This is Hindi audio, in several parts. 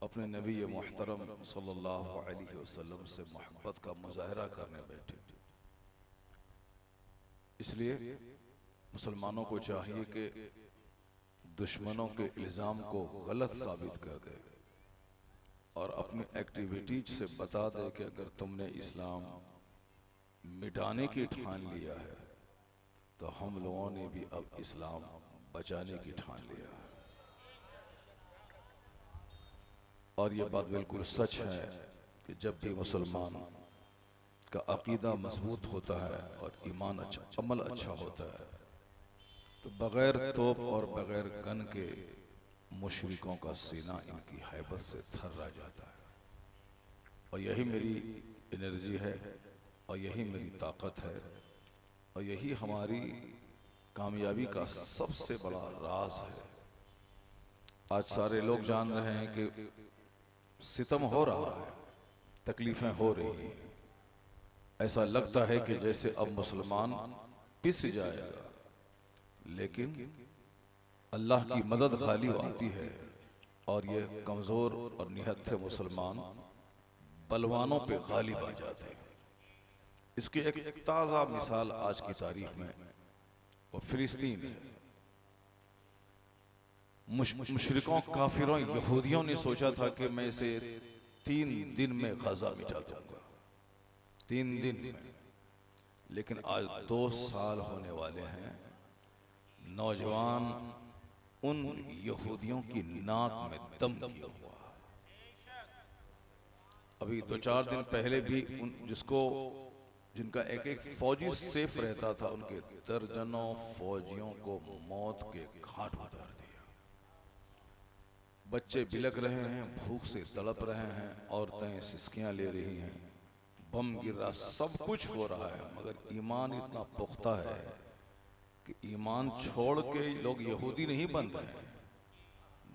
अपने नबी मुहतरम सल्लल्लाहु अलैहि वसल्लम से मोहब्बत का मुजाहरा करने बैठे। इसलिए मुसलमानों को चाहिए कि दुश्मनों के इल्ज़ाम को गलत साबित कर दे और अपनी एक्टिविटीज से बता दे कि अगर तुमने इस्लाम मिटाने की ठान लिया है तो हम लोगों ने भी अब इस्लाम बचाने की ठान लिया है। और ये बात बिल्कुल सच है कि जब भी मुसलमान का अकीदा मजबूत होता है और ईमान अच्छा, अमल अच्छा होता है, तो बगैर तोप और बगैर गन के मुशरिकों का सीना इनकी हैबत से थर्रा जाता है। और यही मेरी एनर्जी है और यही मेरी ताकत है और यही हमारी कामयाबी का सबसे बड़ा राज है। आज सारे लोग जान रहे हैं कि सितम हो रहा है, तकलीफें हो रही हैं, ऐसा लगता है कि जैसे अब मुसलमान पिस जाएगा, लेकिन अल्लाह की मदद गालिब आती है और ये कमजोर और निहत्थे मुसलमान बलवानों पे गालिब आ जाते हैं। इसकी एक ताज़ा मिसाल आज की तारीख में वो फिलिस्तीन है। मुशरिकों, काफिरों, यहूदियों ने सोचा था कि मैं इसे 3 दिन में गाजा मिटा दूंगा, 3 दिन में। लेकिन आज 2 साल होने वाले हैं। नौजवान उन यहूदियों की नाक में दम किया हुआ। अभी 2-4 दिन पहले भी जिनका एक एक फौजी सेफ रहता था, उनके दर्जनों फौजियों को मौत के घाट उतार दिया। बच्चे बिलक रहे हैं, भूख से तड़प रहे हैं, औरतें सिसकियां ले रही हैं, बम गिर रहा, सब कुछ हो रहा है, मगर ईमान इतना पुख्ता है कि ईमान छोड़ के लोग यहूदी नहीं बन रहे हैं,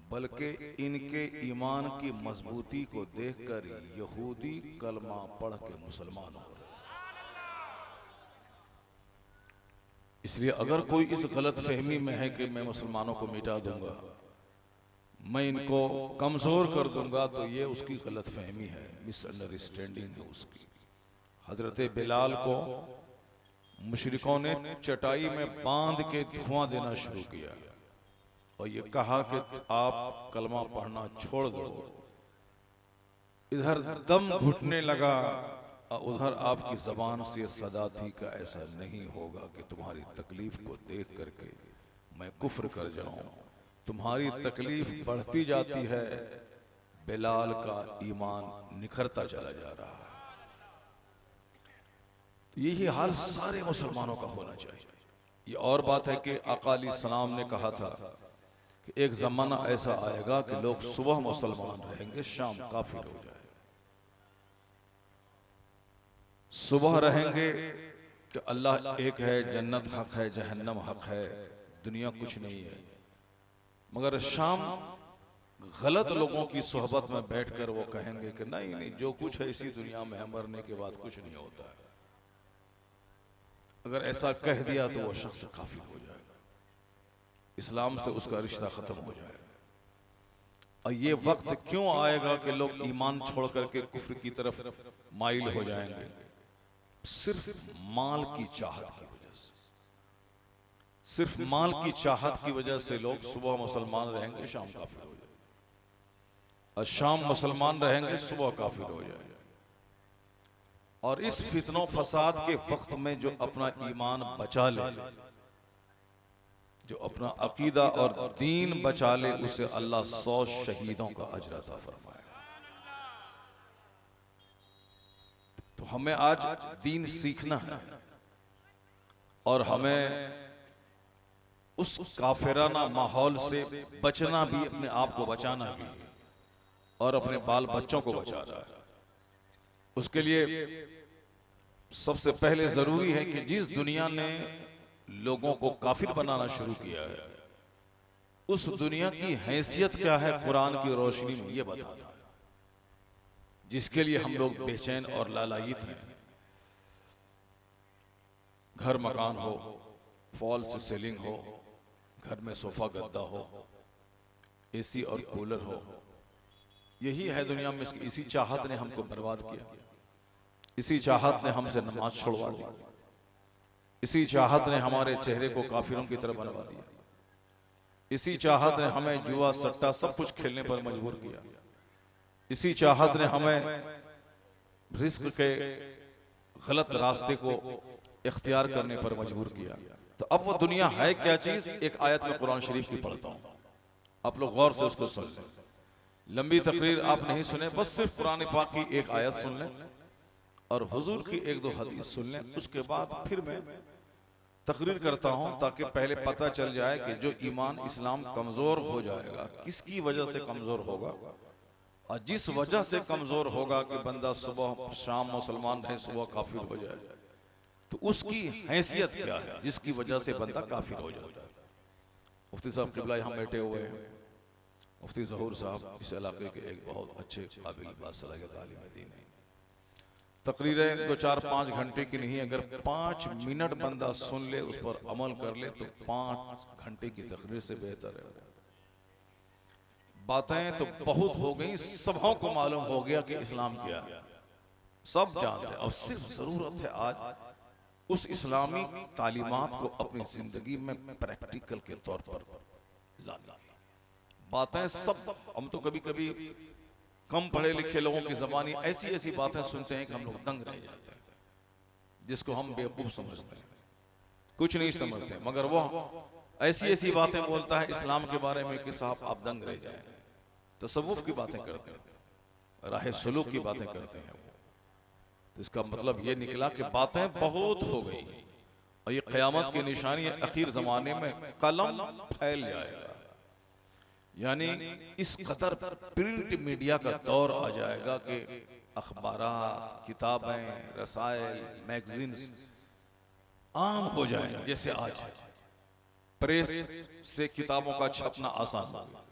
बल्कि इनके ईमान की मजबूती को देखकर यहूदी कलमा पढ़ के मुसलमान हो रहे हैं। इसलिए अगर कोई इस गलत फहमी में है कि मैं मुसलमानों को मिटा दूंगा, मैं इनको कमजोर कर दूंगा, तो ये उसकी गलत फहमी है, मिसअंडरस्टैंडिंग है उसकी। हजरत बिलाल को मुशरिकों ने चटाई में बांध के धुआं देना शुरू किया और ये कहा कि आप कलमा पढ़ना छोड़ दो। इधर दम घुटने लगा और उधर आपकी जबान से सदा थी कि ऐसा नहीं होगा कि तुम्हारी तकलीफ को देख करके मैं कुफ्र कर जाऊं। तुम्हारी तकलीफ बढ़ती जाती है, बिलाल का ईमान निखरता चला जा रहा है। यही हाल सारे मुसलमानों का होना चाहिए। ये और बात है कि आका अलैहिस्सलाम ने कहा था कि एक जमाना ऐसा आएगा कि लोग सुबह मुसलमान रहेंगे, शाम काफिर हो जाए। सुबह रहेंगे कि अल्लाह एक है, जन्नत हक है, जहन्नम हक है, दुनिया कुछ नहीं है, मगर शाम गलत लोगों की सोहबत में बैठकर वो कहेंगे कि नहीं नहीं, जो कुछ है इसी दुनिया में है, मरने के बाद कुछ नहीं होता है। अगर ऐसा कह दिया तो वो शख्स काफिर हो जाएगा, इस्लाम से उसका रिश्ता खत्म हो जाएगा। और ये वक्त क्यों आएगा कि लोग ईमान छोड़ करके कुफ्र की तरफ माइल हो जाएंगे? सिर्फ माल की चाहत की वजह से, सिर्फ माल की चाहत की वजह से लोग सुबह मुसलमान रहेंगे, शाम काफिर हो जाएंगे, और शाम मुसलमान रहेंगे, सुबह काफिर हो जाएंगे। और इस फितनों फसाद के वक्त में जो अपना ईमान बचा ले, जो अपना अकीदा और दीन बचा ले, उसे अल्लाह 100 शहीदों का अजर अता फरमाएगा। तो हमें आज दीन सीखना है और हमें उस काफिराना माहौल से बचना भी, अपने आप को बचाना भी और अपने बाल बच्चों को बचाना है। उसके लिए सबसे पहले जरूरी है कि जिस दुनिया ने लोगों को काफिर बनाना शुरू किया है, उस दुनिया की हैसियत क्या है कुरान की रोशनी में ये बताना है, जिसके लिए हम लोग बेचैन और लालायित हैं। घर मकान हो, फॉल्स सीलिंग हो, घर में सोफा गद्दा हो, एसी और कूलर हो, यही है दुनिया में, इसी चाहत ने हमको बर्बाद किया, इसी चाहत ने हमसे नमाज छुड़वा दी, इसी चाहत ने हमारे चेहरे को काफिरों की तरह बनवा दिया, इसी चाहत ने हमें जुआ सट्टा सब कुछ खेलने पर मजबूर किया, इसी चाहत ने हमें रिस्क के गलत रास्ते को इख्तियार करने पर मजबूर किया। तो अब वो दुनिया है क्या चीज, एक आयत में कुरान शरीफ की पढ़ता हूं, आप लोग गौर से उसको सुन लें। लंबी तकरीर आप नहीं सुने, बस सिर्फ कुरान पाक की एक आयत सुन लें और हुजूर की एक दो हदीस सुन लें, उसके बाद फिर मैं तकरीर करता हूं ताकि पहले पता चल जाए कि जो ईमान इस्लाम कमजोर हो जाएगा किसकी वजह से कमजोर होगा, और जिस वजह से कमजोर होगा कि बंदा सुबह शाम मुसलमान रहे सुबह काफिर हो जाए, तो उसकी हैसियत क्या है जिसकी वजह से बंदा काफिर हो जाता है। मुफ्ती साहब क़िबला यहाँ बैठे हुए हैं, मुफ्ती ज़हूर साहब इस इलाके के एक बहुत अच्छे काबिल बासलाहियत आलिम दीन है। तकरीरें 2-4-5 घंटे की नहीं, अगर 5 मिनट बंदा सुन ले, उस पर अमल कर ले, तो 5 घंटे की तकरीर से बेहतर है। बातें तो बहुत हो गई, सबों को मालूम हो गया कि इस्लाम क्या है, सब जानते हैं। अब सिर्फ जरूरत है आज उस इस्लामी तालीमात को अपनी जिंदगी में प्रैक्टिकल के तौर पर लाना। बातें सब, हम तो कभी कभी कम पढ़े लिखे लोगों की ज़बानी ऐसी ऐसी बातें सुनते हैं कि हम लोग दंग रह जाते हैं, जिसको हम बेवकूफ समझते हैं, कुछ नहीं समझते, मगर वो ऐसी ऐसी बातें बोलता है इस्लाम के बारे में कि साहब आप दंग रह जाएंगे। तसव्वुफ की बातें करते हैं, राह सलूक की बातें करते हैं, तो इसका मतलब ये निकला कि बातें बहुत हो गई, और ये क़यामत की निशानी है, आखिर ज़माने में कलम फैल जाएगा, यानी इस कदर प्रिंट मीडिया का दौर आ जाएगा कि अखबारात, किताबें, रसायल, मैगजीन्स आम हो जाएंगे। जैसे आज प्रेस से किताबों का छपना आसान है।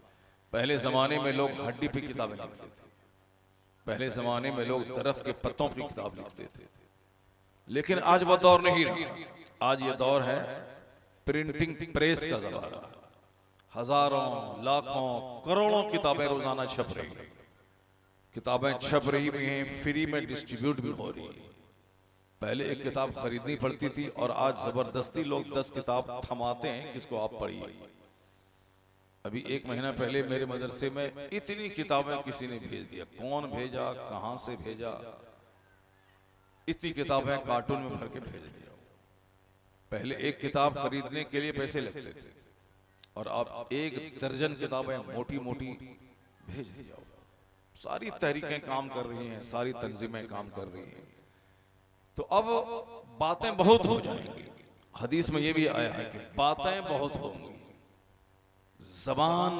पहले जमाने में लोग हड्डी पे किताबें लिखते थे, पहले जमाने में लोग दरख्त के पत्तों की किताब लिखते थे, लेकिन आज वह दौर नहीं रहा। आज ये दौर है प्रिंटिंग प्रेस का ज़माना। हजारों, लाखों, करोड़ों किताबें रोजाना छप रही हैं, किताबें छप रही भी हैं, फ्री में डिस्ट्रीब्यूट भी हो रही है। पहले एक किताब खरीदनी पड़ती थी, और आज जबरदस्ती लोग 10 किताब थमाते हैं, किसको आप पढ़िए। अभी 1 महीना पहले मेरे मदरसे में इतनी किताबें किसी ने भेज दिया, कौन भेजा, कहां से भेजा, इतनी किताबें कार्टून में भर के भेज दिया। पहले एक किताब खरीदने के लिए पैसे लगते थे, और आप 1 दर्जन किताबें मोटी मोटी भेज दिया। सारी तहरीकें काम कर रही हैं, सारी तंजीमें काम कर रही हैं, तो अब बातें बहुत हो जाएंगी। हदीस में यह भी आया है कि बातें बहुत होंगी, जबान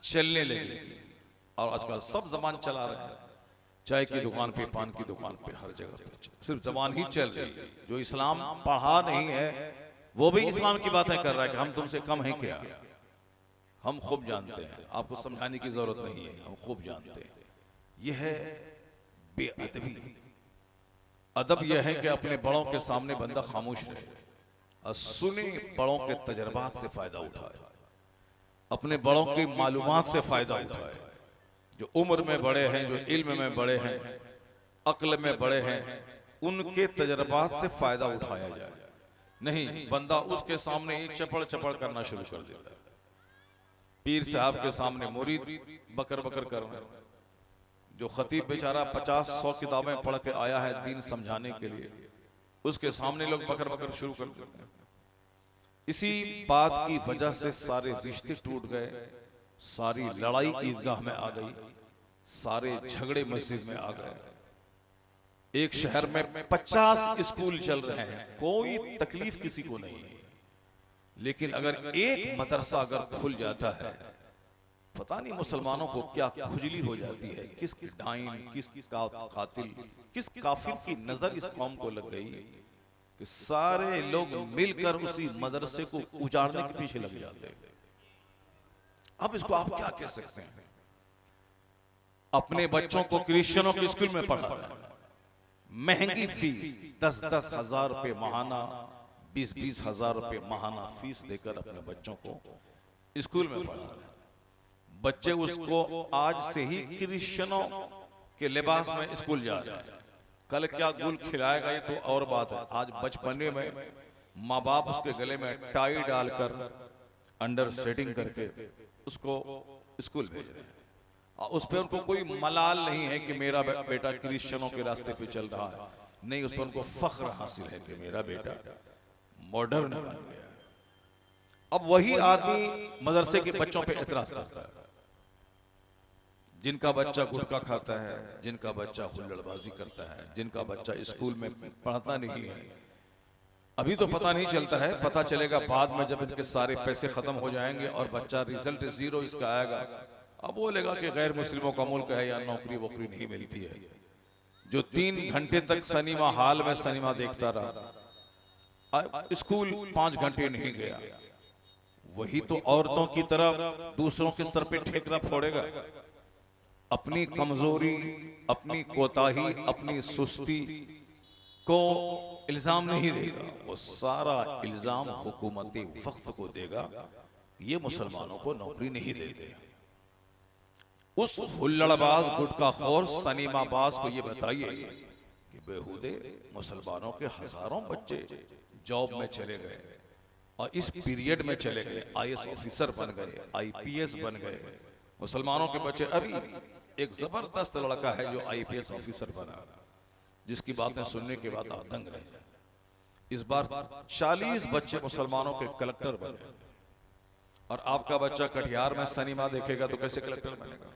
चलने लगेगी, और आजकल सब जबान चला रहे हैं, चाय की दुकान पे, पान की दुकान पे, हर जगह पे सिर्फ जबान ही चल रही है। जो इस्लाम पढ़ा नहीं है वो भी इस्लाम की बातें कर रहा है कि हम तुमसे कम हैं क्या, हम खूब जानते हैं, आपको समझाने की जरूरत नहीं है, हम खूब जानते हैं। यह है बेअदबी। अदब यह है कि अपने बड़ों के सामने बंदा खामोश रहे और सुने, बड़ों के तजर्बात से फायदा उठाए, अपने बड़ों की मालूमात से फायदा उठाए। जो उम्र में बड़े हैं, जो इल्म में बड़े हैं, अक्ल में बड़े हैं, उनके तजर्बात से फायदा उठाया जाए। नहीं, बंदा उसके सामने ही चपड़ चपड़ करना शुरू कर देता है। पीर साहब के सामने मुरीद बकर बकर करना, जो खतीब बेचारा 50-100 किताबें पढ़ के आया है दीन समझाने के लिए, उसके सामने लोग बकर बकर शुरू कर देते हैं। इसी बात की वजह से सारे रिश्ते टूट गए, सारी लड़ाई ईदगाह में आ गई, सारे झगड़े मस्जिद में आ गए। एक शहर में 50 स्कूल चल रहे हैं, कोई तकलीफ किसी को नहीं है, लेकिन अगर एक मदरसा अगर खुल जाता है, पता नहीं मुसलमानों को क्या खुजली हो जाती है, किस डाइन, किस कातिल, किस काफिर की नजर इस कौम को लग गई कि सारे लोग मिलकर उसी मदरसे को उजाड़ने के पीछे लग जाते हैं। अब इसको आप क्या कह सकते हैं? अपने बच्चों को क्रिश्चियनों के स्कूल में पढ़ा रहे हैं, महंगी फीस 10-10 हजार रुपए माहाना, 20-20 हजार रुपए माहाना फीस देकर अपने बच्चों को स्कूल में पढ़ा रहे हैं। बच्चे उसको आज से ही क्रिश्चियनों के लिबास में स्कूल जा रहे हैं। कल क्या गुल खिलाएगा ये तो और बात है। आज बचपने में माँ बाप उसके गले में टाई डालकर अंडर सेटिंग करके उसको स्कूल भेज रहे हैं। और उस पर उनको कोई मलाल नहीं है कि मेरा बेटा क्रिश्चियनों के रास्ते पे चल रहा है, नहीं, उस पर उनको फख्र हासिल है कि मेरा बेटा मॉडर्न बन गया। अब वही आदमी मदरसे के बच्चों पे एतराज करता है, जिनका बच्चा गुटखा खाता है, जिनका बच्चा हुल्लड़बाजी करता है, जिनका बच्चा स्कूल में पढ़ता नहीं है। अभी तो पता नहीं चलता है, पता चलेगा बाद में जब इनके सारे पैसे खत्म हो जाएंगे और बच्चा रिजल्ट 0 इसका आएगा। अब बोलेगा कि गैर मुस्लिमों का मुल्क है, या नौकरी वोकरी नहीं मिलती है। जो 3 घंटे तक सिनेमा हॉल में सिनेमा देखता रहा, स्कूल 5 घंटे नहीं गया, वही तो औरतों की तरह दूसरों के सर पे ठेकरा फोड़ेगा। अपनी कमजोरी, अपनी कोताही, अपनी सुस्ती को इल्जाम नहीं देगा, वो सारा इल्जाम हुकूमती वक्त को देगा। ये मुसलमानों को नौकरी नहीं देते। उस हुल्लड़बाज, गुटखाखोर, सनीमाबाज को ये बताइए कि बेहुदे मुसलमानों के हजारों बच्चे जॉब में चले गए और इस पीरियड में चले गए, आईएएस ऑफिसर बन गए, आईपीएस बन गए। मुसलमानों के बच्चे, अभी एक जबरदस्त लड़का है जो आईपीएस ऑफिसर बना, जिसकी बातें सुनने के बाद आप दंग रह जाए। इस बार 40 बच्चे मुसलमानों के कलेक्टर बने, और आपका बच्चा कटिहार में सिनेमा देखेगा तो कैसे कलेक्टर बनेगा?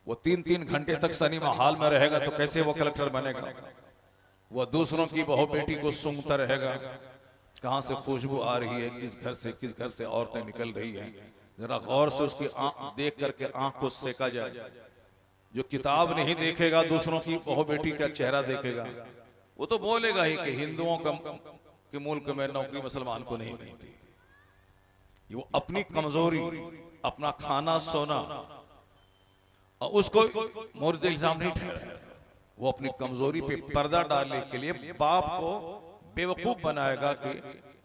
वो 3-3 घंटे तक सिनेमा हॉल में रहेगा तो कैसे वो कलेक्टर बनेगा? वो दूसरों की बहू बेटी को सूंघता रहेगा, कहां से खुशबू आ रही है, किस घर से औरतें निकल रही हैं। जरा गौर से उसकी आंख देख करके आंख को सेका जाए। जो किताब नहीं देखेगा, दूसरों की बहू बेटी का चेहरा देखेगा, वो तो बोलेगा ही कि हिंदुओं के मुल्क में नौकरी मुसलमान को नहीं मिलती। वो अपनी कमजोरी, अपना खाना सोना, और उसको मुर्द इल्जाम नहीं ठहराएगा। वो अपनी कमजोरी पे पर्दा डालने के लिए बाप को बेवकूफ बनाएगा कि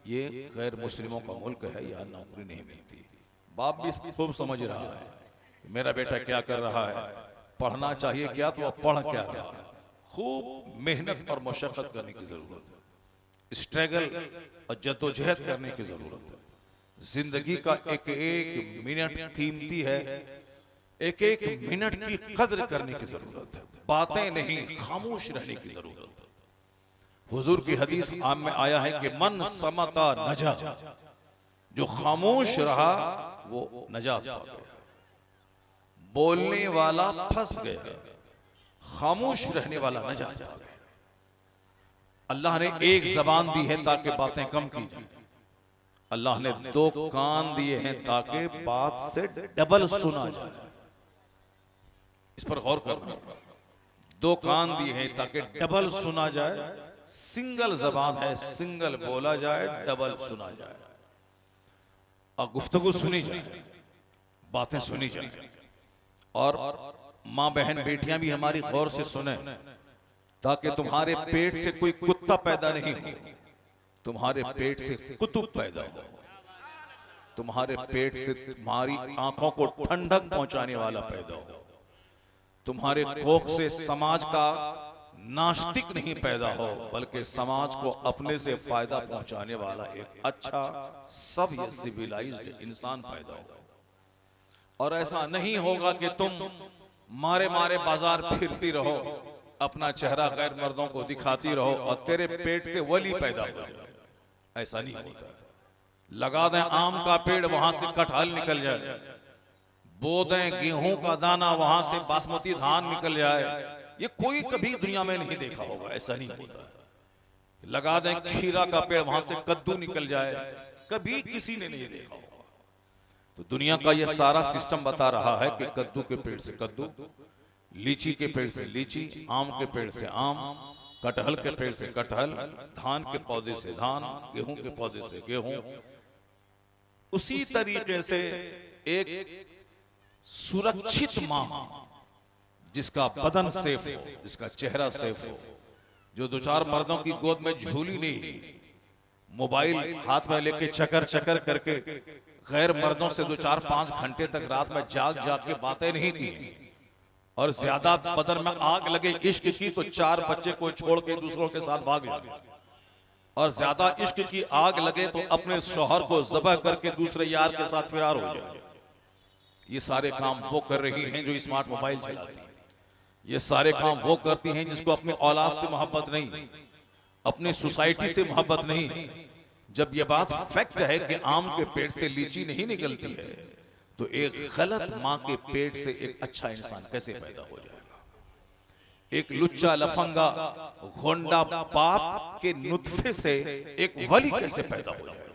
ये गैर मुस्लिमों का मुल्क है, यहाँ नौकरी नहीं मिलती। बाप भी खूब समझ रहा है मेरा बेटा क्या कर रहा है, पढ़ना चाहिए क्या, तो वह पढ़ क्या रहा है। खूब मेहनत और मशक्कत करने की जरूरत है, स्ट्रगल और जद्दोजहद करने की जरूरत है। जिंदगी का एक एक मिनट कीमती है, एक एक मिनट की कद्र करने की जरूरत है। बातें नहीं, खामोश रहने की जरूरत है। हुजूर की हदीस आम में आया है कि मन समता नजा, जो खामोश रहा वो नजात पा गया। बोलने वाला फंस गया, खामोश रहने वाला नजात पा गया। अल्लाह ने एक जबान दी है ताकि बातें कम की जाए। अल्लाह ने 2 कान दिए हैं ताकि बात से डबल सुना जाए। इस पर गौर करना। 2 कान दिए हैं ताकि डबल सुना जाए। सिंगल जबान है, सिंगल बोला जाए, डबल सुना जाए, और गुफ्तगू सुनी जाए, बातें सुनी जाए। और माँ बहन बेटियां भी हमारी गौर से सुने, ताकि तुम्हारे पेट से कोई कुत्ता पैदा नहीं हो, तुम्हारे पेट से कुतुब पैदा हो। तुम्हारे पेट से तुम्हारी आंखों को ठंडक पहुंचाने वाला पैदा हो। तुम्हारे कोख से समाज का नास्तिक नहीं पैदा हो, बल्कि समाज को अपने से फायदा पहुंचाने वाला एक अच्छा सभ्य सिविलाइज्ड इंसान पैदा हो। और ऐसा नहीं होगा कि तुम मारे मारे बाजार फिरती रहो, अपना चेहरा गैर मर्दों को दिखाती रहो और तेरे पेट से वली पैदा हो जाए। ऐसा नहीं होता। लगा दें आम का पेड़, वहां से कटहल निकल जाए। बो दें गेहूं का दाना, वहां से बासमती धान निकल जाए। ये कोई कभी दुनिया में नहीं देखा होगा, ऐसा नहीं होता। लगा दें खीरा का पेड़, वहां से कद्दू निकल जाए, कभी किसी ने नहीं देखा होगा। तो दुनिया का ये सारा सिस्टम बता रहा है कि कद्दू के पेड़ से कद्दू, लीची के पेड़ से लीची, आम के पेड़ से आम, कटहल के पेड़ से कटहल, धान के पौधे से धान, गेहूं के पौधे से गेहूं। उसी तरीके से एक सुरक्षित मां, जिसका बदन सेफ हो, जिसका चेहरा सेफ हो, जो 2-4 मर्दों की गोद में झूली नहीं, मोबाइल हाथ में लेके चकर चकर करके गैर मर्दों से 2-4-5 घंटे तक रात में जाग जाग के बातें नहीं की, और ज्यादा बदन में आग लगे इश्क की तो 4 बच्चे को छोड़ के दूसरों के साथ भाग जाए, और ज्यादा इश्क की आग लगे तो अपने शौहर को ज़बह करके दूसरे यार के साथ फिरार हो जाए। ये सारे काम वो कर रही हैं जो स्मार्ट मोबाइल चलाती है। ये सारे काम वो करती हैं जिसको अपनी औलाद से मोहब्बत नहीं, अपनी सोसाइटी से मोहब्बत नहीं। जब ये बात फैक्ट है कि आम के पेट से लीची नहीं निकलती है, तो एक गलत माँ के पेट से एक अच्छा इंसान कैसे पैदा हो जाएगा? एक लुच्चा लफंगा घोंडा बाप के नुत्फे से एक वली कैसे पैदा हो जाएगा?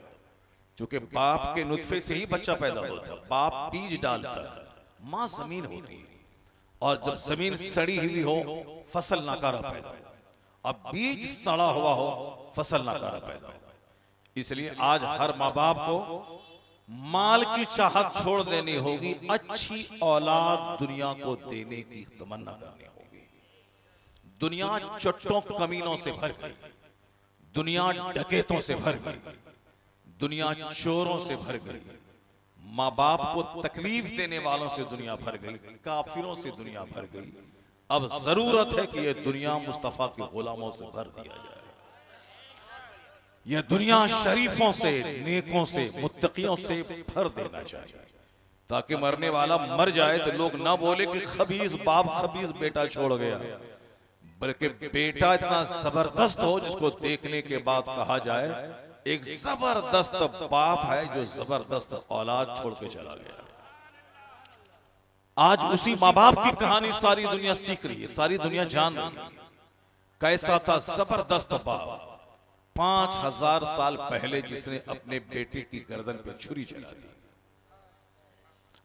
क्योंकि बाप के नुत्फे से ही बच्चा पैदा होता है। बाप बीज डालता है, माँ जमीन होती है, और जब जमीन सड़ी हुई हो फसल नाकारा पैदा हो, अब बीज सड़ा हुआ हो फसल नाकारा पैदा हो। इसलिए आज हर माँ बाप को माल की चाहत छोड़ देनी होगी, अच्छी औलाद दुनिया को देने की तमन्ना करनी होगी। दुनिया चट्टों कमीनों से भर गई, दुनिया डकैतों से भर गई, दुनिया चोरों से भर गई, माँ बाप को तकलीफ देने वालों से दुनिया भर गई, काफिरों से दुनिया भर गई। अब जरूरत है कि यह दुनिया मुस्तफा के गुलामों से भर दिया जाए। यह दुनिया शरीफों से, नेकों से, मुत्तकियों से भर देना चाहिए, ताकि मरने वाला मर जाए तो लोग ना बोले कि खबीस बाप खबीस बेटा छोड़ गया, बल्कि बेटा इतना जबरदस्त हो जिसको देखने के बाद कहा जाए एक जबरदस्त बाप है जो जबरदस्त औलाद छोड़ के चला गया। आज उसी माँ बाप की कहानी सारी दुनिया सीख रही है, सारी दुनिया जान रही है। कैसा था जबरदस्त बाप 5000 साल पहले जिसने अपने बेटे की गर्दन पे छुरी चला दी,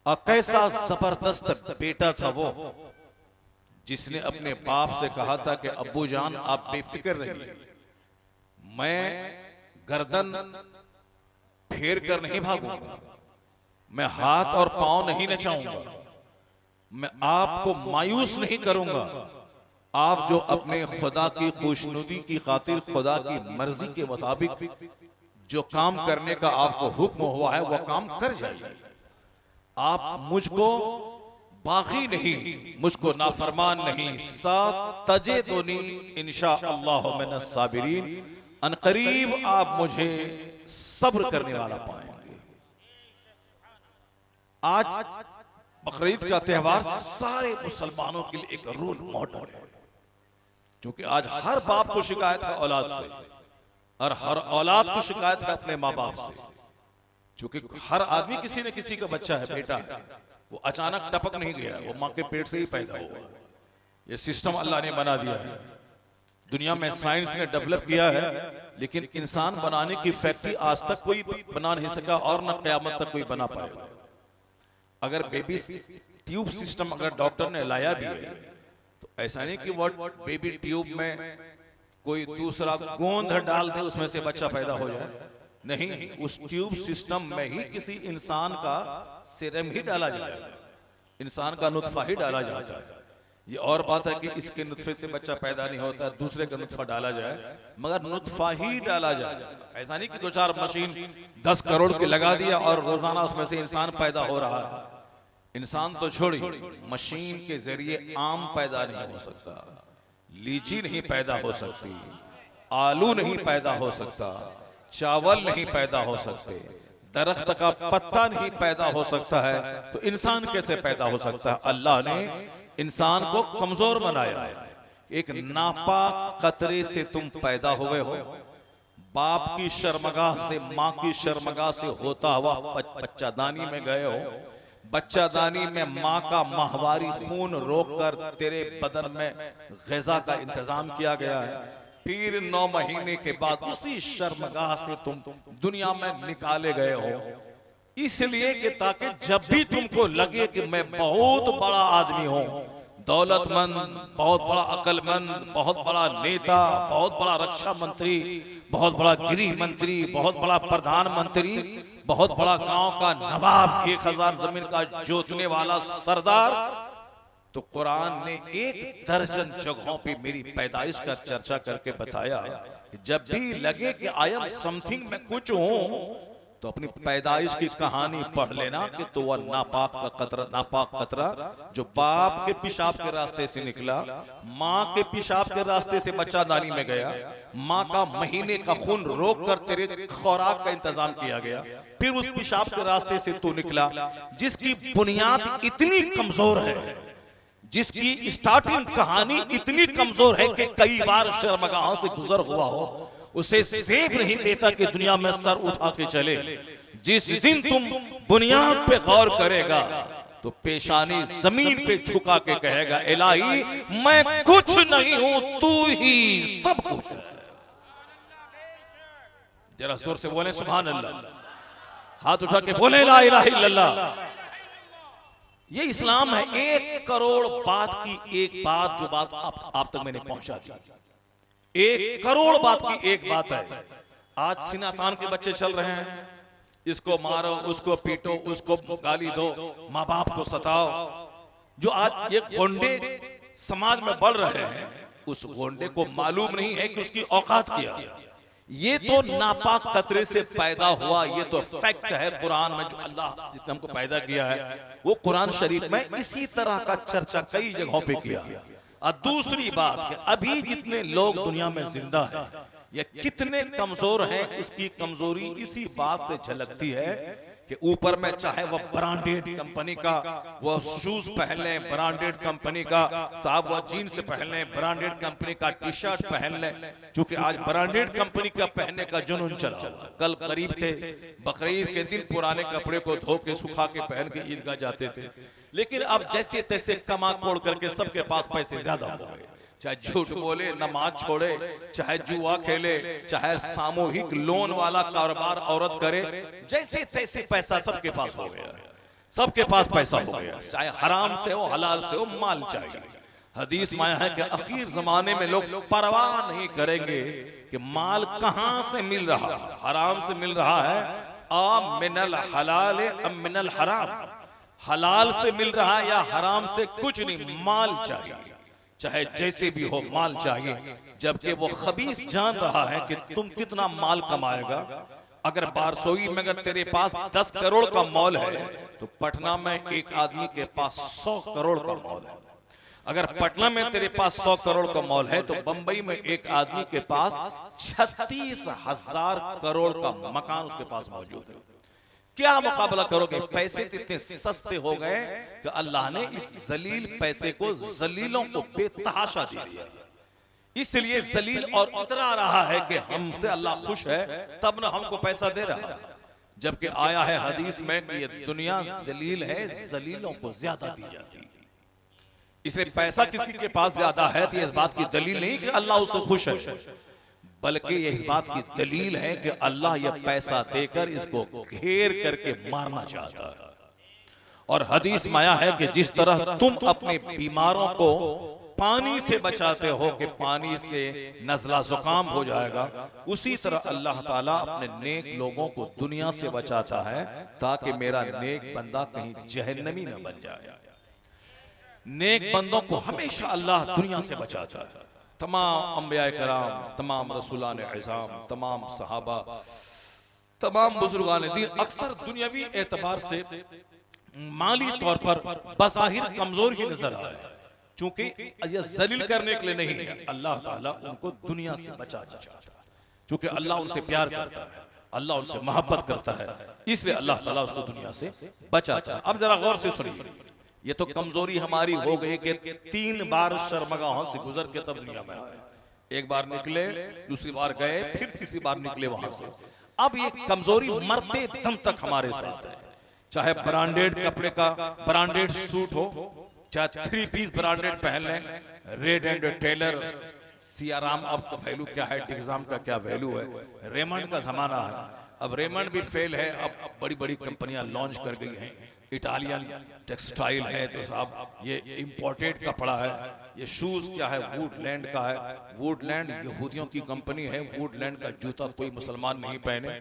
और कैसा जबरदस्त बेटा था वो जिसने अपने बाप से कहा था कि अब्बू जान आप बेफिक्र रहिए, मैं गर्दन फेर कर नहीं भागूंगा, मैं हाथ और पांव नहीं नचाऊंगा, मैं आपको मायूस नहीं करूंगा। आप जो अपने खुदा की खुशनुदी की खातिर खुदा की मर्जी के मुताबिक जो काम करने का आपको हुक्म हुआ है वो काम कर जाइए। आप मुझको बागी नहीं, मुझको नाफरमान नहीं, तजेदुनी इंशाअल्लाह मिनस साबिरीन, अनकरीब आप मुझे सब्र करने वाला पाएंगे। आज बकरीद का त्योहार सारे मुसलमानों के लिए एक रोल मॉडल है, क्योंकि आज हर बाप को शिकायत है औलाद से, और हर औलाद को शिकायत है अपने माँ बाप से, क्योंकि हर आदमी किसी न किसी का बच्चा है, बेटा है, वो अचानक टपक नहीं गया, वो माँ के पेट से ही पैदा हुआ। ये सिस्टम अल्लाह ने बना दिया है, दुनिया में साइंस ने डेवलप किया है, लेकिन इंसान बनाने की फैक्ट्री आज तक कोई बना नहीं सका, और न क़यामत तक कोई बना पाएगा। अगर बेबी ट्यूब सिस्टम अगर डॉक्टर ने लाया भी है, तो ऐसा नहीं कि वो बेबी ट्यूब में कोई दूसरा गोंद डाल दे उसमें से बच्चा पैदा हो जाए, नहीं, उस ट्यूब सिस्टम में ही किसी इंसान का सीरम ही डाला जाएगा, इंसान का नुत्फा ही डाला जाता है। ये और बात है कि इसके नुत्फे से बच्चा पैदा नहीं होता, दूसरे का नुत्फा डाला जाए, मगर नुत्फा ही डाला जाए। ऐसा नहीं कि 2-4 मशीन 10 करोड़ की लगा दिया और रोजाना उसमें से इंसान पैदा हो रहा है। इंसान तो छोड़िए, मशीन के जरिए आम पैदा नहीं हो सकता, लीची नहीं पैदा हो सकती, आलू नहीं पैदा हो सकता, चावल नहीं पैदा हो सकते, दरख्त का पत्ता नहीं पैदा हो सकता है, तो इंसान कैसे पैदा हो सकता है? अल्लाह ने इंसान को कमजोर बनाया है। एक नापाक कतरे से तुम पैदा हुए हो, बाप की शर्मगाह से, माँ की शर्मगाह से होता हुआ बच्चादानी में गए हो, बच्चादानी में माँ का माहवारी खून रोककर तेरे बदन में ग़िज़ा का इंतजाम किया गया है, फिर 9 महीने के बाद उसी शर्मगाह से तुम दुनिया में निकाले गए हो, इसलिए कि ताकि जब भी तुमको लगे कि मैं बहुत बड़ा आदमी हूं, दौलतमंद, बहुत बड़ा अक्लमंद, बहुत बड़ा नेता, बहुत बड़ा रक्षा मंत्री, बहुत बड़ा गृह मंत्री, बहुत बड़ा प्रधानमंत्री, बहुत बड़ा गांव का नवाब, 1000 जमीन का जोतने वाला सरदार, तो कुरान ने 1 दर्जन जगहों पे मेरी पैदाइश का चर्चा करके बताया कि जब भी लगे कि आई एम समथिंग, मैं कुछ हूं, तो अपनी पैदाइश की कहानी पढ़ लेना कि तो वह नापाक कतरा जो बाप के पेशाब के रास्ते से निकला, माँ के पेशाब के रास्ते से बच्चादानी में गया, माँ का महीने का खून रोक कर तेरे खुराक का इंतजाम किया गया, फिर उस पेशाब के रास्ते से तू निकला, जिसकी बुनियाद इतनी कमजोर है, जिसकी स्टार्टिंग कहानी इतनी कमजोर है कि कई बार शर्मगाहों से गुजर हुआ हो, उसे सेब नहीं देता कि दुनिया में सर उठा के चले। जिस दिन तुम बुनियाद पे गौर करेगा तो पेशानी जमीन पे झुका के कहेगा, इलाही मैं कुछ नहीं हूं, तू ही सब कुछ है। जरा जोर से बोले सुभान अल्लाह, हाथ उठा के बोले ला इलाहा इल्लल्लाह। ये इस्लाम है। 1 करोड़ बात की एक बात जो बात आप तक मैंने पहुंचा दी, 1 करोड़ बात की एक बात है। आज सीना तान के बच्चे चल रहे हैं, इसको मारो, उसको पीटो, उसको गाली दो, माँ बाप को सताओ। जो आज ये गोंडे समाज में बढ़ रहे हैं, उस गोंडे को मालूम नहीं है कि उसकी औकात क्या है। ये तो नापाक कतरे से पैदा हुआ, ये तो फैक्ट है। कुरान में जो अल्लाह जिसने हमको पैदा किया है, वो कुरान शरीफ में इसी तरह का चर्चा कई जगहों पे किया है। और दूसरी बात कि अभी जितने लोग दुनिया में जिंदा हैं, ये कितने कमजोर हैं, इसकी कमजोरी इसी बात से झलकती है कि ऊपर में चाहे वह ब्रांडेड कंपनी का वो शूज पहन लें, ब्रांडेड कंपनी का साहब वह जीन्स पहन लें, ब्रांडेड कंपनी का टी शर्ट पहन लें, क्योंकि आज ब्रांडेड कंपनी का पहनने का जुनून चला। कल करीब थे बकरीद के दिन पुराने कपड़े को धो के सुखा के पहन के ईदगाह जाते थे, लेकिन अब जैसे तैसे कमा कोड़ करके सबके पास पैसे ज्यादा हो गए। चाहे झूठ बोले, नमाज छोड़े, चाहे जुआ खेले, चाहे सामूहिक लोन वाला कारोबार औरत करे, जैसे तैसे पैसा सबके पास हो गया, सबके पास पैसा हो गया। चाहे हराम से हो, हलाल से हो, माल चाहिए। हदीस में आया है कि आखिर जमाने में लोग परवाह नहीं करेंगे कि माल कहां से मिल रहा है, हराम से मिल रहा है, आ मिनल हलाल अम मिनल हराम, हलाल से मिल रहा है या हराम से, कुछ नहीं, माल चाहिए, चाहे जैसे भी हो माल चाहिए। जबकि वो खबीस जान रहा है कि तुम कितना माल कमाएगा। अगर बारसोई में अगर तेरे पास 10 करोड़ का मॉल है, तो पटना में एक आदमी के पास 100 करोड़ का मॉल है। अगर पटना में तेरे पास 100 करोड़ का मॉल है, तो बंबई में एक आदमी के पास 36,000 करोड़ का मकान उसके पास मौजूद है। क्या मुकाबला करोगे? पैसे इतने सस्ते हो गए कि अल्लाह ने इस जलील पैसे को जलीलों को बेतहाशा दे दिया। इसलिए जलील और इतरा रहा है कि हमसे अल्लाह खुश है, तब ना हमको पैसा दे रहा है। जबकि आया है हदीस में कि ये दुनिया जलील है, जलीलों को ज्यादा दी जाती है। इसलिए पैसा किसी के पास ज्यादा है तो इस बात की दलील नहीं कि अल्लाह उससे खुश है, बल्कि ये इस बात की दलील है कि अल्लाह यह पैसा देकर इसको घेर करके मारना चाहता है। और हदीस में आया है कि जिस तरह तुम अपने बीमारों को पानी से बचाते हो कि पानी से नज़ला जुकाम हो जाएगा, उसी तरह अल्लाह ताला अपने नेक लोगों को दुनिया से बचाता है ताकि मेरा नेक बंदा कहीं जहन्नमी न बन जाए। नेक बंदों को हमेशा अल्लाह दुनिया से बचाता है। तमाम अंबिया कराम, तमाम रसूलान इज़ाम, तमाम सहाबा, तमाम बुजुर्गान दीन अक्सर दुनियावी एतबार से माली तौर पर बज़ाहिर कमजोर ही नजर आए, चूंकि यह जलील करने के लिए नहीं है, अल्लाह ताला उनको दुनिया से बचाना चाहता है। चूंकि अल्लाह उनसे प्यार करता है, अल्लाह उनसे मोहब्बत करता है, इसलिए अल्लाह ताला उसको दुनिया से बचाता है। अब जरा गौर से सुनिए, ये तो कमजोरी हमारी हो गई कि 3 बार शर्मगाहों से गुजर के तब दुनिया में आए। एक बार निकले, दूसरी बार गए, फिर तीसरी बार निकले वहां से। अब ये कमजोरी मरते दम तक हमारे साथ है। चाहे ब्रांडेड कपड़े का ब्रांडेड सूट हो, चाहे 3 पीस ब्रांडेड पहन लें, रेड एंड टेलर, सियाराम, अब का वैल्यू क्या है, डिग्जाम का क्या वैल्यू है, रेमंड का जमाना है। अब रेमंड भी फेल है, अब बड़ी बड़ी कंपनियां लॉन्च कर गई हैं। इटालियन टेक्सटाइल है तो साहब ये इंपोर्टेड कपड़ा है। ये शूज क्या है, वुडलैंड का है। वुडलैंड यहूदियों की कंपनी है। वुडलैंड का जूता कोई मुसलमान नहीं पहने।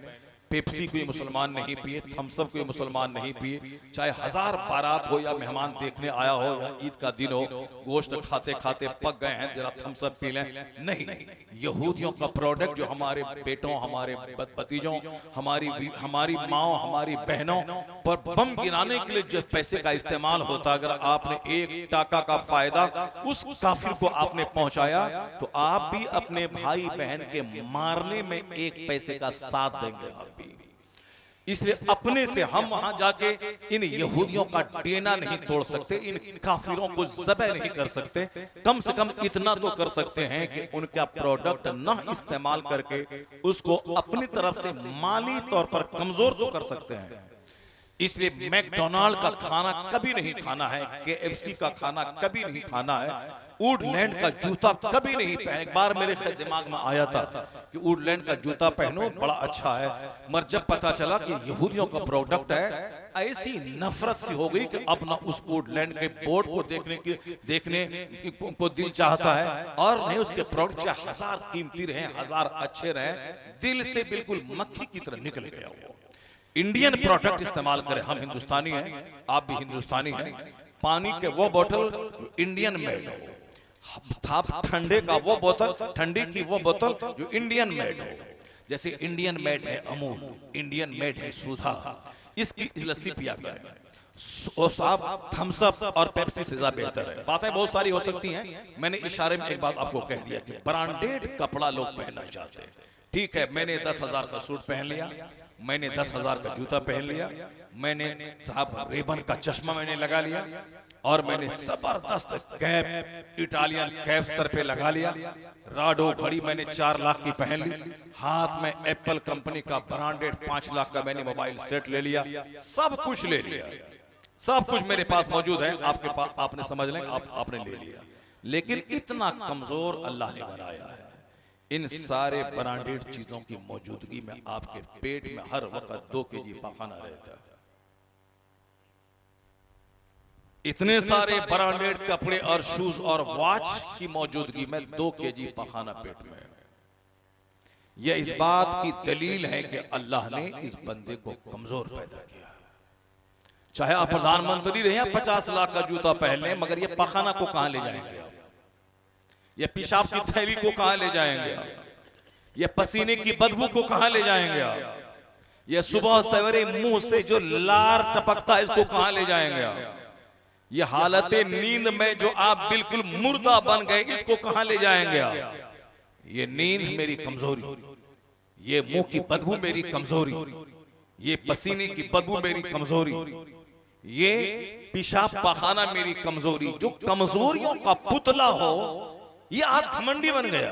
पेप्सी कोई मुसलमान नहीं पिए, थम्सअप कोई मुसलमान नहीं पिए, चाहे 1000 बारात हो या मेहमान देखने आया हो या ईद का दिन हो, गोश्त खाते खाते पक गए हैं, जरा थम्सअप पी लें, नहीं। यहूदियों का प्रोडक्ट जो हमारे बेटों, हमारे भतीजों, हमारी माओ, हमारी बहनों पर बम गिराने के लिए जो पैसे का इस्तेमाल होता, अगर आपने 1 टाका का फायदा उस काफिर को आपने पहुंचाया तो आप भी अपने भाई बहन के मारने में 1 पैसे का साथ देंगे आप भी। इसलिए अपने से हम वहां जाके इन यहूदियों का डेना नहीं तोड़ सकते, इन काफिरों को ज़बह नहीं कर सकते। कम से कम इतना तो कर सकते हैं कि उनका प्रोडक्ट न इस्तेमाल करके उसको अपनी तरफ से माली तौर पर कमजोर तो कर सकते हैं। इसलिए मैकडोनाल्ड का खाना कभी नहीं खाना है, KFC का खाना कभी नहीं खाना है, वुडलैंड का जूता कभी नहीं पहने। एक बार मेरे दिमाग में आया था कि वुडलैंड का जूता पहनो, बड़ा अच्छा है, मगर जब पता चला कि यहूदियों का प्रोडक्ट है, ऐसी नफरत सी हो गई कि अपना उस वुडलैंड के बोर्ड को देखने को दिल चाहता है। और नहीं, उसके प्रोडक्ट चाहे 1000 कीमती रहे, 1000 अच्छे रहे, दिल से बिल्कुल मक्खी की तरह निकल गया वो। इंडियन प्रोडक्ट इस्तेमाल करें, हम हिंदुस्तानी हैं, आप भी हिंदुस्तानी हैं। पानी के वो बोतल इंडियन मेड हो, ठंडे का वो बोतल, ठंडी की वो बोतल जो इंडियन मेड हो। जैसे इंडियन मेड है अमूल, इंडियन मेड है सुधा, इसकी लस्सी पिया करें। साहब थम्सअप और पेप्सी से ज्यादा बेहतर है। बातें बहुत सारी हो सकती हैं, मैंने इशारे में एक बात आपको कह दिया कि ब्रांडेड कपड़ा लोग पहनना चाहते हैं। ठीक है, मैंने 10,000 का सूट पहन लिया, मैंने 10,000 का जूता पहन लिया, मैंने साहब रेबन का चश्मा मैंने लगा लिया, और मैंने जबरदस्त कैप, इटालियन कैप सर पे लगा लिया, राडो घड़ी मैंने 4 लाख की पहन ली, हाथ में एप्पल कंपनी का ब्रांडेड 5 लाख का मैंने मोबाइल सेट ले लिया, सब कुछ ले लिया, सब कुछ मेरे पास मौजूद है, आपके पास, आपने समझ लें, आपने ले लिया। लेकिन इतना कमजोर अल्लाह ने बनाया है, इन सारे ब्रांडेड चीजों की मौजूदगी में आपके पेट में हर वक्त 2 केजी पखाना रहता है। इतने सारे ब्रांडेड कपड़े और शूज और वॉच की मौजूदगी में 2 केजी पखाना पेट में है। यह इस बात की दलील है कि अल्लाह ने इस बंदे को कमजोर पैदा किया। चाहे आप प्रधानमंत्री रहे या 50 लाख का जूता पहन लें, मगर ये पखाना को कहां ले जाएंगे आप? ये पेशाब की थैली को कहां ले जाएंगे आप? ये पसीने की बदबू को कहां ले जाएंगे आप? ये सुबह सवेरे मुंह से जो लार टपकता है, इसको कहां ले जाएंगे आप? ये हालत नींद में जो आप बिल्कुल मुर्दा बन गए, इसको कहां ले जाएंगे आप? ये नींद मेरी कमजोरी, ये मुंह की बदबू मेरी कमजोरी, ये पसीने की बदबू मेरी कमजोरी, ये पेशाब पखाना मेरी कमजोरी। जो कमजोरियों का पुतला हो, ये आज घमंडी बन गया।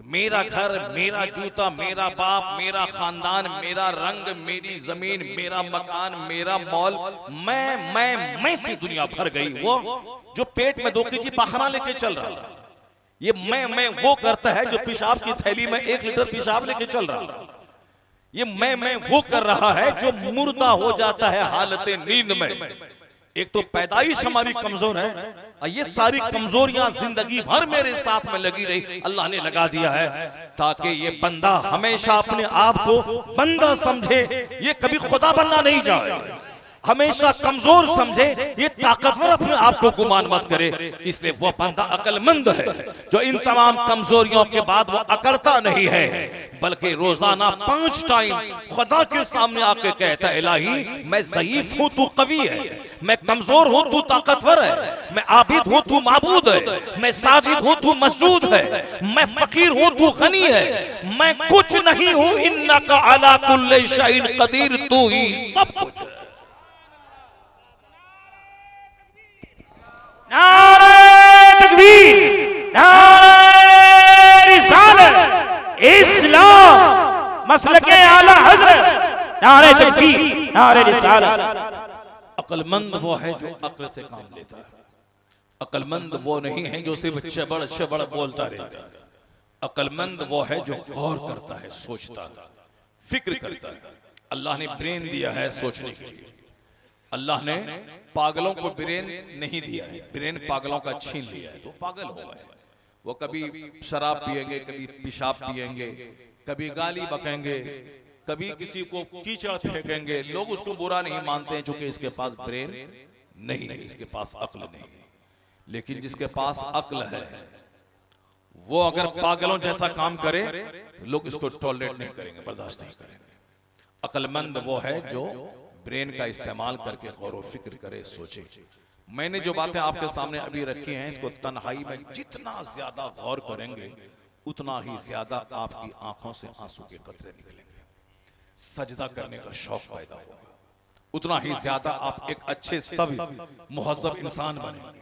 मेरा घर, मेरा जूता, मेरा बाप, मेरा खानदान, मेरा रंग, मेरी जमीन, मेरा मकान, मेरा मॉल, मैं से दुनिया भर गई। वो जो पेट में 2 केजी पखाना लेके चल रहा है, ये मैं वो करता है जो पेशाब की थैली में 1 लीटर पेशाब लेके चल रहा है। ये मैं वो कर रहा है जो मुर्दा हो जाता है हालत नींद में। एक तो पैदाइश हमारी कमजोर है, और ये सारी कमजोरियां जिंदगी भर मेरे साथ में लगी रही, अल्लाह ने लगा दिया है ताकि ये बंदा हमेशा अपने आप को बंदा समझे, ये कभी खुदा बनना नहीं चाहे, हमेशा कमजोर समझे, ये ताकतवर अपने आप को गुमान मत करे। इसलिए वो बंदा अक्लमंद है जो इन तमाम कमजोरियों के बाद वो अकड़ता नहीं है, बल्कि रोजाना 5 टाइम खुदा के सामने आके कहता है, इलाही मैं ज़ईफ हूं, तू कवी है, मैं कमजोर हूं, तू ताकतवर है, मैं आबिद हूं, तू माबूद है, मैं साजिद हूं, तू मसजूद है, मैं फकीर हूं, तू गनी है, मैं कुछ नहीं हूं, इन्नका अला कुल्लि शैइन कदीर, तू ही सब कुछ है। नारे तकबीर, नारे रिसालत, इस्लाम, मसलके आला हज़रत, नारे तकबीर, नारे रिसालत। अक्लमंद वो है जो अक्ल से काम लेता है, अक्लमंद वो नहीं है जो सिर्फ शबड़ शबड़ बोलता रहता है। अक्लमंद वो है जो गौर करता है, सोचता है, फिक्र करता है। अल्लाह ने ब्रेन दिया है सोचने के लिए, अल्लाह ने पागलों को ब्रेन नहीं दिया है, ब्रेन पागलों का छीन लिया है, तो पागल हो गए। वो कभी शराब पिएंगे, कभी पेशाब पिएंगे, कभी गाली बकेंगे, कभी किसी को कीचड़ फेंकेंगे, लोग उसको बुरा नहीं मानते हैं क्योंकि इसके पास ब्रेन नहीं है, इसके पास अक्ल नहीं है। लेकिन जिसके पास अक्ल है वो अगर पागलों जैसा काम करे तो लोग इसको टॉलरेट नहीं करेंगे, बर्दाश्त नहीं करेंगे। अक्लमंद वो है जो ब्रेन का इस्तेमाल करके गौर व फिक्र करे, सोचे। मैंने जो बातें आपके सामने अभी रखी हैं, इसको तन्हाई में जितना ज्यादा गौर करेंगे उतना ही ज्यादा आपकी आंखों से आंसू के कतरे निकलेंगे, सजदा करने का शौक पैदा होगा, उतना ही ज्यादा आप एक अच्छे सभी मुहज्जब इंसान बनेंगे।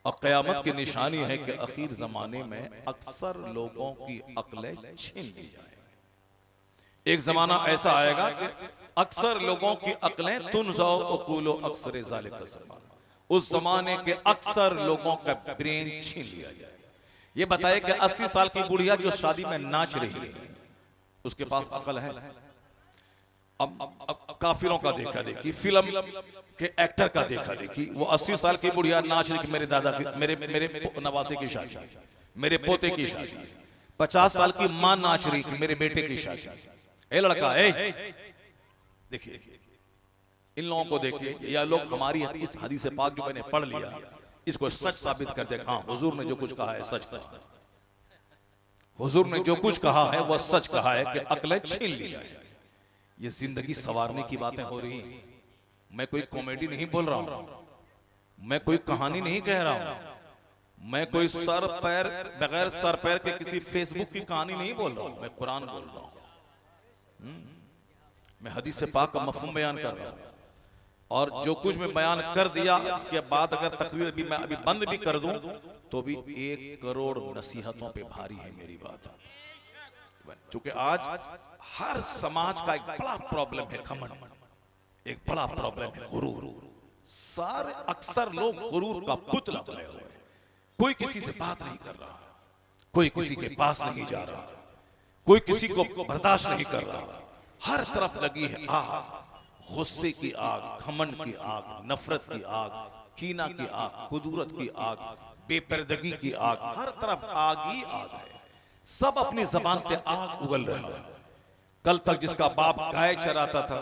और क़यामत की निशानी है कि आखिर जमाने में अक्सर लोगों की अक्लें छीन ली जाएंगी। एक जमाना ऐसा आएगा कि अक्सर लोगों की अक्लें तुनज़ौ उक़ूलो अक्सर ज़ालिका ज़माना, उस जमाने के अक्सर लोगों का ब्रेन छीन लिया जाए। ये बताए कि 80 साल की बुढ़िया जो शादी में नाच रही है उसके पास अकल है? अब काफिरों का देखा देखी, फिल्म के एक्टर का देखा देखी, वो 80 साल की बुढ़िया नाच रही कि मेरे दादा की, मेरे नवासे की शादी, मेरे पोते की शादी, 50 साल की मां नाच रही कि मेरे बेटे की शादी। ए लड़का, ए देखिए इन लोगों को देखिए, या लोग हमारी इस हदीस पाक जो मैंने पढ़ लिया इसको सच साबित कर दे। हाँ, हुजूर ने जो कुछ कहा है सच कहा है, हुजूर ने जो कुछ कहा है वह सच कहा है कि अक्लें छीन ली जाए। ये जिंदगी संवारने की बातें हो रही हैं। मैं कोई कॉमेडी नहीं बोल रहा हूं, मैं कोई कहानी नहीं कह रहा हूं, मैं कोई सर पैर बगैर सर पैर के किसी फेसबुक की कहानी नहीं बोल रहा हूं, मैं कुरान बोल रहा हूं। मैं हदीस से पाक का मफहूम बयान कर रहा हूं। और जो कुछ मैं बयान कर दिया इसके बाद अगर तकरीर भी मैं अभी बंद भी कर दूं तो भी 1 करोड़ नसीहतों पे भारी है मेरी बात। क्योंकि आज हर समाज का एक बड़ा प्रॉब्लम है घमंड, एक बड़ा प्रॉब्लम है गुरूर। सारे अक्सर लोग गुरूर का पुतला बने हुए हैं। कोई किसी से बात नहीं कर रहा, कोई किसी के पास नहीं जा रहा, कोई किसी को बर्दाश्त नहीं कर रहा। हर तरफ लगी है आग, गुस्से की आग, घमंड की आग, नफरत की आग, कीना की आग, कुदूरत की आग, बेपर्दगी की आग, हर तरफ आग ही आग है। सब अपनी जबान से आग उगल रहा है। कल तक जिसका बाप गाय चराता था,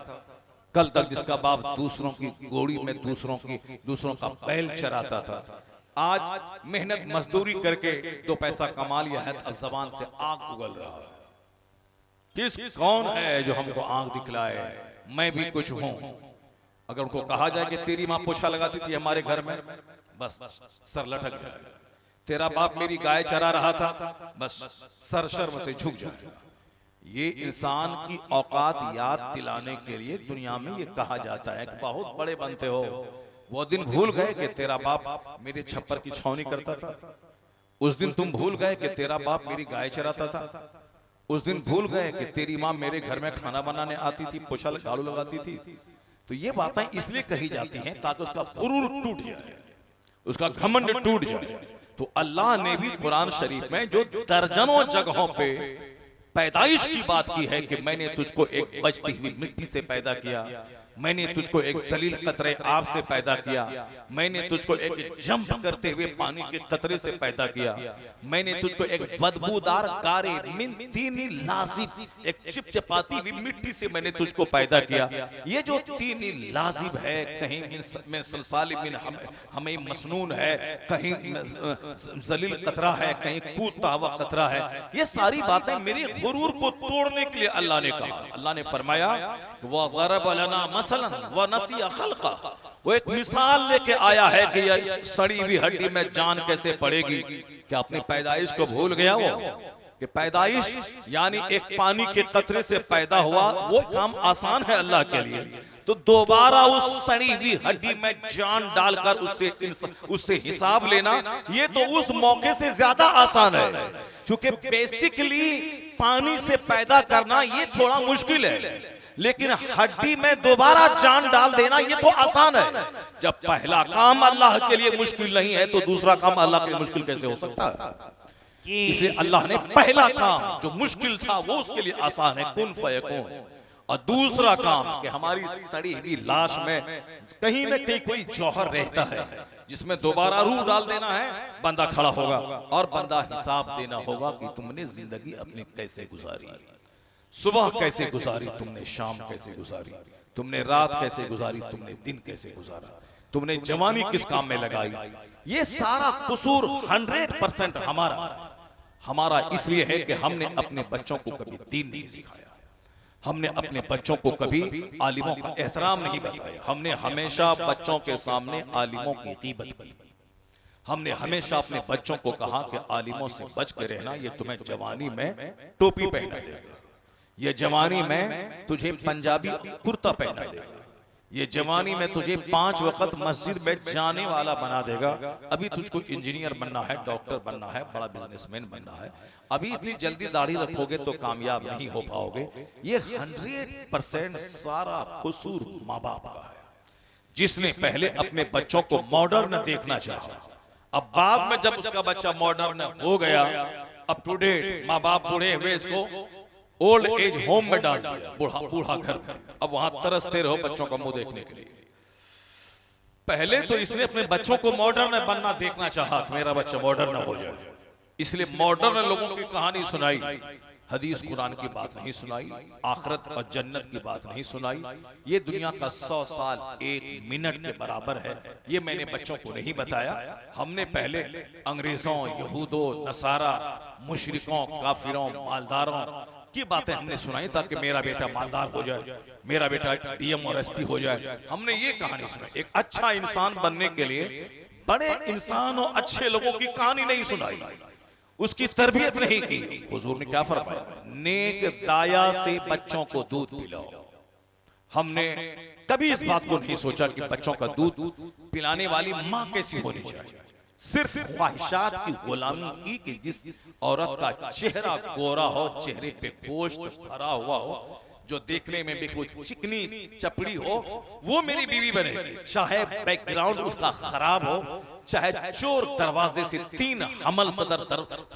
कल तक जिसका बाप दूसरों की गोड़ी में दूसरों का बैल चराता था, आज मेहनत मजदूरी करके 2 पैसा कमा लिया है, अब जबान से आग उगल रहा है। कौन है जो हमको आग दिखलाए मैं भी कुछ हूं? अगर उनको कहा जाए कि तेरी मां पोछा लगाती थी हमारे घर में, बस सर लटक जाए। तेरा बाप मेरी गाय चरा रहा था, बस सर शर्म से झुक जाए। ये इंसान की औकात याद दिलाने के लिए दुनिया में ये कहा जाता है कि बहुत बड़े बनते हो। वो दिन भूल गए कि तेरा बाप मेरे छप्पर की छावनी करता था। उस दिन तुम भूल गए कि तेरा बाप मेरी गाय चराता था। उस दिन भूल गए कि तेरी माँ मेरे घर में खाना बनाने आती थी, पोछा झाड़ू लगाती थी। तो ये बातें इसलिए कही जाती हैं ताकि उसका गुरूर टूट जाए, उसका घमंड टूट जाए। तो अल्लाह ने भी कुरान शरीफ में जो दर्जनों जगहों पे पैदाइश की बात की है कि मैंने तुझको एक बचती हुई मिट्टी से पैदा किया, मैंने तुझको एक सलील कतरे आग से पैदा किया, मैंने तुझको एक जंप करते हुए पानी के कतरे से पैदा किया, मैंने तुझको एक बदबूदार गारे मिन तीनी लाजिब एक चिपचिपाती हुई मिट्टी से मैंने तुझको पैदा किया। ये जो तीनी लाजिब है, कहीं में सलसाल मिन हमें मसनून है, कहीं जलील कतरा है, कहीं कूदता हुआ कतरा है, ये सारी बातें मेरे गुरूर को तोड़ने के लिए अल्लाह ने कहा। अल्लाह ने फरमाया वो ग़रब लना मसलन व नसिया खल्क़ा, वो एक मिसाल लेके आया है कि ये सड़ी हुई हड्डी में जान कैसे पड़ेगी। क्या अपनी पैदाइश को भूल गया वो कि पैदाइश यानी एक पानी के कतरे से पैदा हुआ, वो काम आसान है अल्लाह के लिए। तो दोबारा उस सड़ी हुई हड्डी में जान डालकर उससे हिसाब लेना, ये तो उस मौके से ज्यादा आसान है। क्योंकि बेसिकली पानी से पैदा करना ये थोड़ा मुश्किल है, लेकिन हड्डी में दोबारा जान डाल देना ये तो आसान है। जब पहला काम अल्लाह के लिए मुश्किल नहीं है तो दूसरा काम अल्लाह के लिए मुश्किल कैसे हो सकता है? इसलिए अल्लाह ने पहला काम जो मुश्किल था वो उसके लिए आसान है, कुन फयकून। और दूसरा काम कि हमारी सड़ी हुई लाश में कहीं न कहीं कोई जौहर रहता है जिसमें दोबारा रूह डाल देना है, बंदा खड़ा होगा और बंदा हिसाब देना होगा कि तुमने जिंदगी अपनी कैसे गुजारी। सुबह कैसे गुजारी तुमने, शाम कैसे गुजारी तुमने, रात कैसे गुजारी तुमने, दिन कैसे गुजारा तुमने, जवानी किस काम में लगाई। ये सारा कसूर 100% हमारा इसलिए है कि हमने अपने बच्चों को कभी दीन नहीं सिखाया, हमने अपने बच्चों को कभी आलिमों का एहतराम नहीं बताया, हमने हमेशा बच्चों के सामने आलिमों की गीबत की, हमने हमेशा अपने बच्चों को कहा कि आलिमों से बच के रहना, ये तुम्हें जवानी में टोपी पहना देगा, ये जवानी में तुझे पंजाबी कुर्ता पहना देगा, ये जवानी में तुझे 5 वक्त मस्जिद में जाने वाला बना देगा। अभी तुझको इंजीनियर बनना है, डॉक्टर बनना है, बड़ा बिजनेसमैन बनना है, अभी इतनी जल्दी दाढ़ी रखोगे तो कामयाब नहीं हो पाओगे। ये 100% सारा कसूर माँ बाप का है, जिसने पहले अपने बच्चों को मॉडर्न देखना चाहा। अब बाद में जब उसका बच्चा मॉडर्न हो गया, अप टू डेट, माँ बाप बूढ़े हुए, इसको ओल्ड एज होम में डाल दिया, बूढ़ा घर में। अब वहां तरसते रहो बच्चों का मुंह देखने के लिए। पहले तो इसने अपने बच्चों को मॉडर्न बनना देखना चाहा, मेरा बच्चा मॉडर्न हो जाए, इसलिए मॉडर्न लोगों की कहानी सुनाई, हदीस कुरान की बात नहीं सुनाई, आखिरत और जन्नत की बात नहीं सुनाई। ये दुनिया का 100 साल 1 मिनट के बराबर है, ये मैंने बच्चों को नहीं बताया। हमने पहले अंग्रेजों, यहूदों, नसारा, मुशरिकों, काफिरों, मालदारों की बातें हमने सुनाई ताकि मेरा बेटा मालदार हो जाए, मेरा बेटा डीएम और एसपी हो जाए। हमने ये कहानी सुनाई। एक अच्छा इंसान बनने के लिए बड़े इंसान और अच्छे लोगों की कहानी नहीं सुनाई, उसकी तरबियत नहीं की। हुजूर ने क्या फरमाया, नेक दाया से बच्चों को दूध पिलाओ। हमने कभी इस बात को नहीं सोचा कि बच्चों का दूध पिलाने वाली माँ कैसी होनी चाहिए। सिर्फ ख्वाहिशात की गुलामी की कि जिस औरत का चेहरा गोरा हो, चेहरे पे गोश्त भरा हुआ हो, जो देखने में भी कोई चिकनी चपड़ी हो, वो मेरी बीवी बने, चाहे बैकग्राउंड उसका खराब हो, चाहे चोर दरवाजे से 3 हमल सदर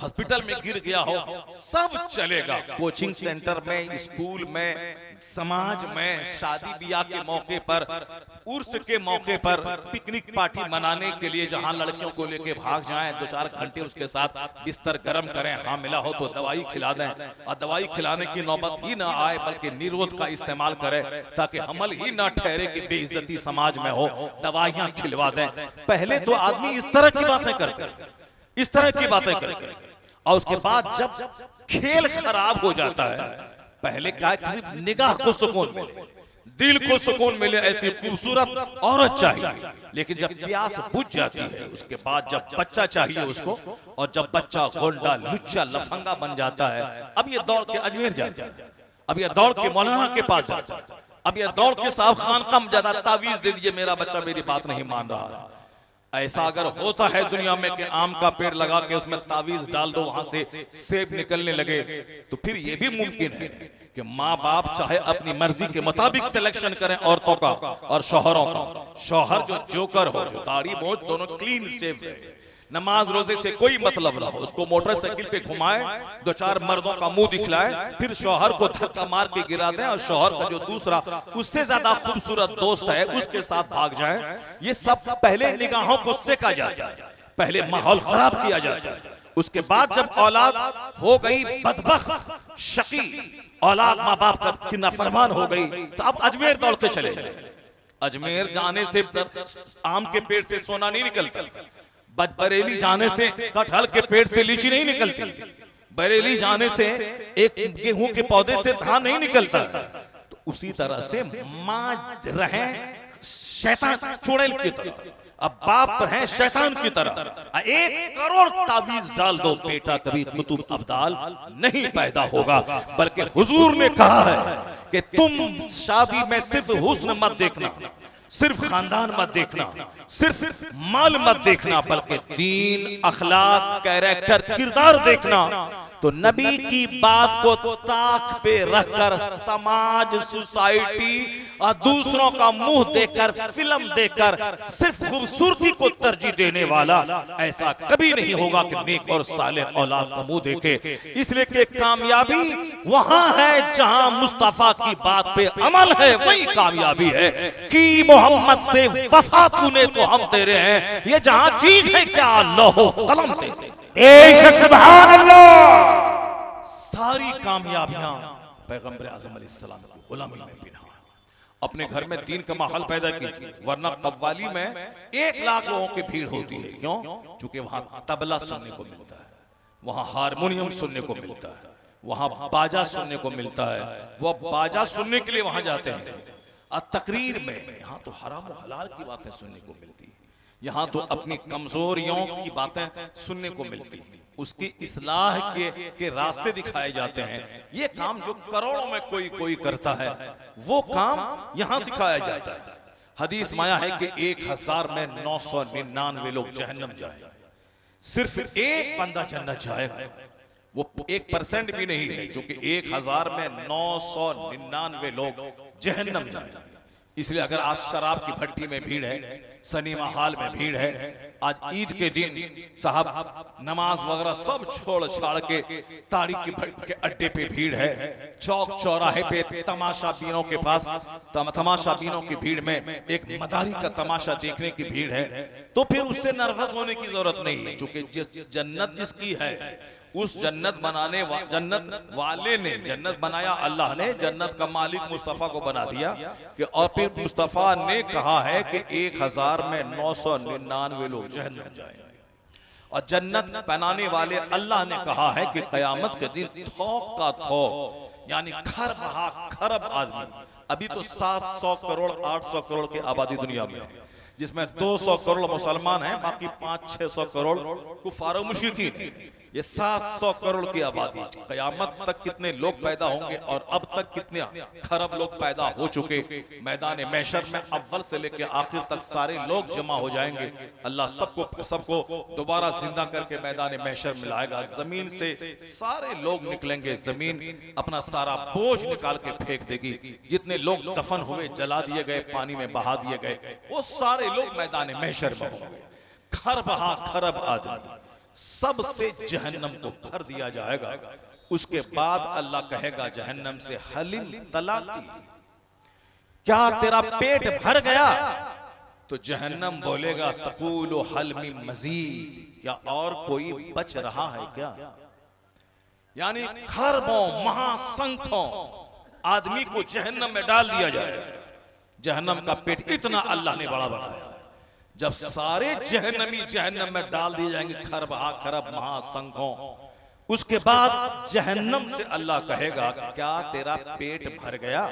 हॉस्पिटल में गिर गया हो, सब चलेगा। कोचिंग सेंटर में, स्कूल में, समाज में, शादी ब्याह के मौके पर, उर्स के मौके पर, पिकनिक पार्टी मनाने के लिए जहां लड़कियों को लेके भाग जाएं, 2-4 घंटे उसके साथ बिस्तर गर्म करें, हाँ मिला हो तो दवाई खिला दें, और दवाई खिलाने की नौबत ही ना आए बल्कि निरोध का इस्तेमाल करें ताकि हमल ही ना ठहरे कि बेइज्जती समाज में हो, दवाइयां खिलवा दें। पहले तो आदमी इस तरह की बातें करते, इस तरह की बातें करते, और उसके बाद जब खेल खराब हो जाता है, पहले क्या, किसी निगाह को सुकून मिले, दिल को सुकून मिले, ऐसी खूबसूरत औरत चाहिए। लेकिन जब प्यास बुझ जाती है, उसके बाद जब बच्चा चाहिए उसको, और जब बच्चा गोंडा लुच्चा लफंगा बन जाता है, अब ये दौड़ के अजमेर जाता है, अब ये दौड़ के मौलाना के पास जाता है, अब ये दौड़ के साहब खान कम ज्यादा तावीज दे दीजिए, मेरा बच्चा मेरी बात नहीं मान रहा है। ऐसा अगर होता है दुनिया में कि आम का पेड़ लगा के उसमें तावीज डाल दो, वहां से सेब निकलने लगे, तो फिर यह भी मुमकिन है कि माँ बाप चाहे अपनी मर्जी के मुताबिक सिलेक्शन करें औरतों का और शौहरों का। शौहर जो जोकर हो, जो दाढ़ी मोछ दोनों क्लीन शेव है, नमाज रोजे से कोई मतलब ना हो, उसको मोटरसाइकिल पे घुमाए, 2-4 मर्दों का मुंह दिखलाए, फिर शौहर को धक्का मार के गिरा दें, और शौहर का जो दूसरा उससे ज्यादा खूबसूरत दोस्त है उसके साथ भाग जाए। ये सब पहले निगाहों को सेका जाता है, पहले माहौल खराब किया जाता है। उसके बाद जब औलाद हो गई बदबख्त, शकी औलाद, माँ बाप की नाफरमान हो गई, तो अब अजमेर दौड़ के चले जाए। अजमेर जाने से आम के पेड़ से सोना नहीं निकलता, बरेली जाने से कटहल के पेड़ से लीची नहीं निकलती, बरेली जाने से एक गेहूं के पौधे से धान नहीं निकलता। तो उसी तरह से माँ रहे शैतान चुड़ैल की तरह, अब बाप रहे शैतान की तरह। 1 करोड़ तावीज डाल दो, बेटा कभी कुतुब अब्दाल नहीं पैदा होगा। बल्कि हुजूर ने कहा है कि तुम शादी में सिर्फ हुस्न मत देखना, सिर्फ खानदान मत देखना, सिर्फ माल मत देखना, बल्कि दीन, अखलाक, कैरेक्टर, किरदार देखना। तो नबी की बात को ताक पे रखकर समाज, सोसाइटी और दूसरों का मुंह देखकर, फिल्म देखकर सिर्फ खूबसूरती को तरजीह देने वाला ऐसा कभी नहीं होगा कि नेक और सालेह औलाद का मुंह देखे। इसलिए कि कामयाबी वहां है जहां मुस्तफा की बात पे अमल है, वही कामयाबी है। कि मोहम्मद से वफा तूने तो हम तेरे हैं, ये जहां चीज है क्या लौहो कलम तेरे। सुभान अल्लाह। सारी कामयाबियां पैगंबर आज़म अलैहिस्सलाम की गुलामी में बिना अपने घर में दीन का माहौल पैदा कीजिए, वरना कव्वाली में 1 लाख लोगों की भीड़ होती है। क्यों? क्योंकि वहां तबला सुनने को मिलता है, वहां हारमोनियम सुनने को मिलता है, वहां बाजा सुनने को मिलता है। वो बाजा सुनने के लिए वहां जाते हैं। और तकरीर में यहाँ तो हराम और हलाल की बातें सुनने को मिलती है, यहाँ तो अपनी कमजोरियों की बातें सुनने को मिलती है, उसकी इस्लाह के रास्ते दिखाए जाते हैं। ये काम जो करोड़ों में कोई करता है, वो काम यहाँ सिखाया जाता है। हदीस माया है कि 1000 में 999 लोग जहन्नम जाएंगे, सिर्फ एक बंदा जन्नत जाएगा। वो 1% भी नहीं है, जो कि 1000 में 999 लोग जहन्नम जाएंगे। इसलिए अगर आज शराब की भट्टी में भीड़ है, सिनेमा हॉल में भीड़ है, आज ईद के दिन साहब नमाज वगैरह सब छोड़ छाड़ के तारीख की भट्टी के अड्डे पे भीड़ है, चौक चौराहे पे तमाशा बीनों के पास तमाशा बीनों की भीड़ में एक मदारी का तमाशा देखने की भीड़ है, तो फिर उससे नर्वस होने की जरूरत नहीं है। क्योंकि जिस जन्नत जिसकी है, उस जन्नत जन्नत वाले ने जन्नत बनाया, अल्लाह ने जन्नत का मालिक मुस्तफा को बना दिया कि और फिर मुस्तफा ने कहा है कि 1000 में 999 लोग जहन्नम जाएंगे। और जन्नत बनाने वाले अल्लाह ने कहा है कि कयामत के दिन थोक का थोक, यानी खरब आदमी, अभी तो 700 करोड़ 800 करोड़ की आबादी दुनिया में है, जिसमें 200 करोड़ मुसलमान हैं, बाकी 500-600 करोड़ कुफार और मुशरिकीन हैं। ये 700 करोड़ की आबादी, कयामत तक कितने लोग पैदा होंगे और अब तक कितने खरब लोग पैदा हो चुके। मैदान महशर में अव्वल से लेकर आखिर तक सारे लोग जमा हो जाएंगे। अल्लाह सबको दोबारा जिंदा करके मैदान महशर में लाएगा। जमीन से सारे लोग निकलेंगे, जमीन अपना सारा बोझ निकाल के फेंक देगी। जितने लोग दफन हुए, जला दिए गए, पानी में बहा दिए गए, वो सारे लोग मैदान महशर में होंगे। खरब आदमी सबसे जहन्नम को भर दिया जाएगा। उसके बाद अल्लाह कहेगा जहन्नम से, हलिम तलाकी, क्या तेरा पेट भर गया? तो जहन्नम बोलेगा, तकूलु हल मिन मजीद, क्या और कोई बच रहा है क्या? यानी खरबों महासंख्यों आदमी को जहन्नम में डाल दिया जाएगा। जहन्नम का पेट इतना अल्लाह ने बड़ा बनाया। जब सारे जहन्नमी जहन्नम में डाल दिए जाएंगे, खरब महासंख्यों, उसके बाद जहन्नम से अल्लाह कहेगा, क्या तेरा पेट भर गया?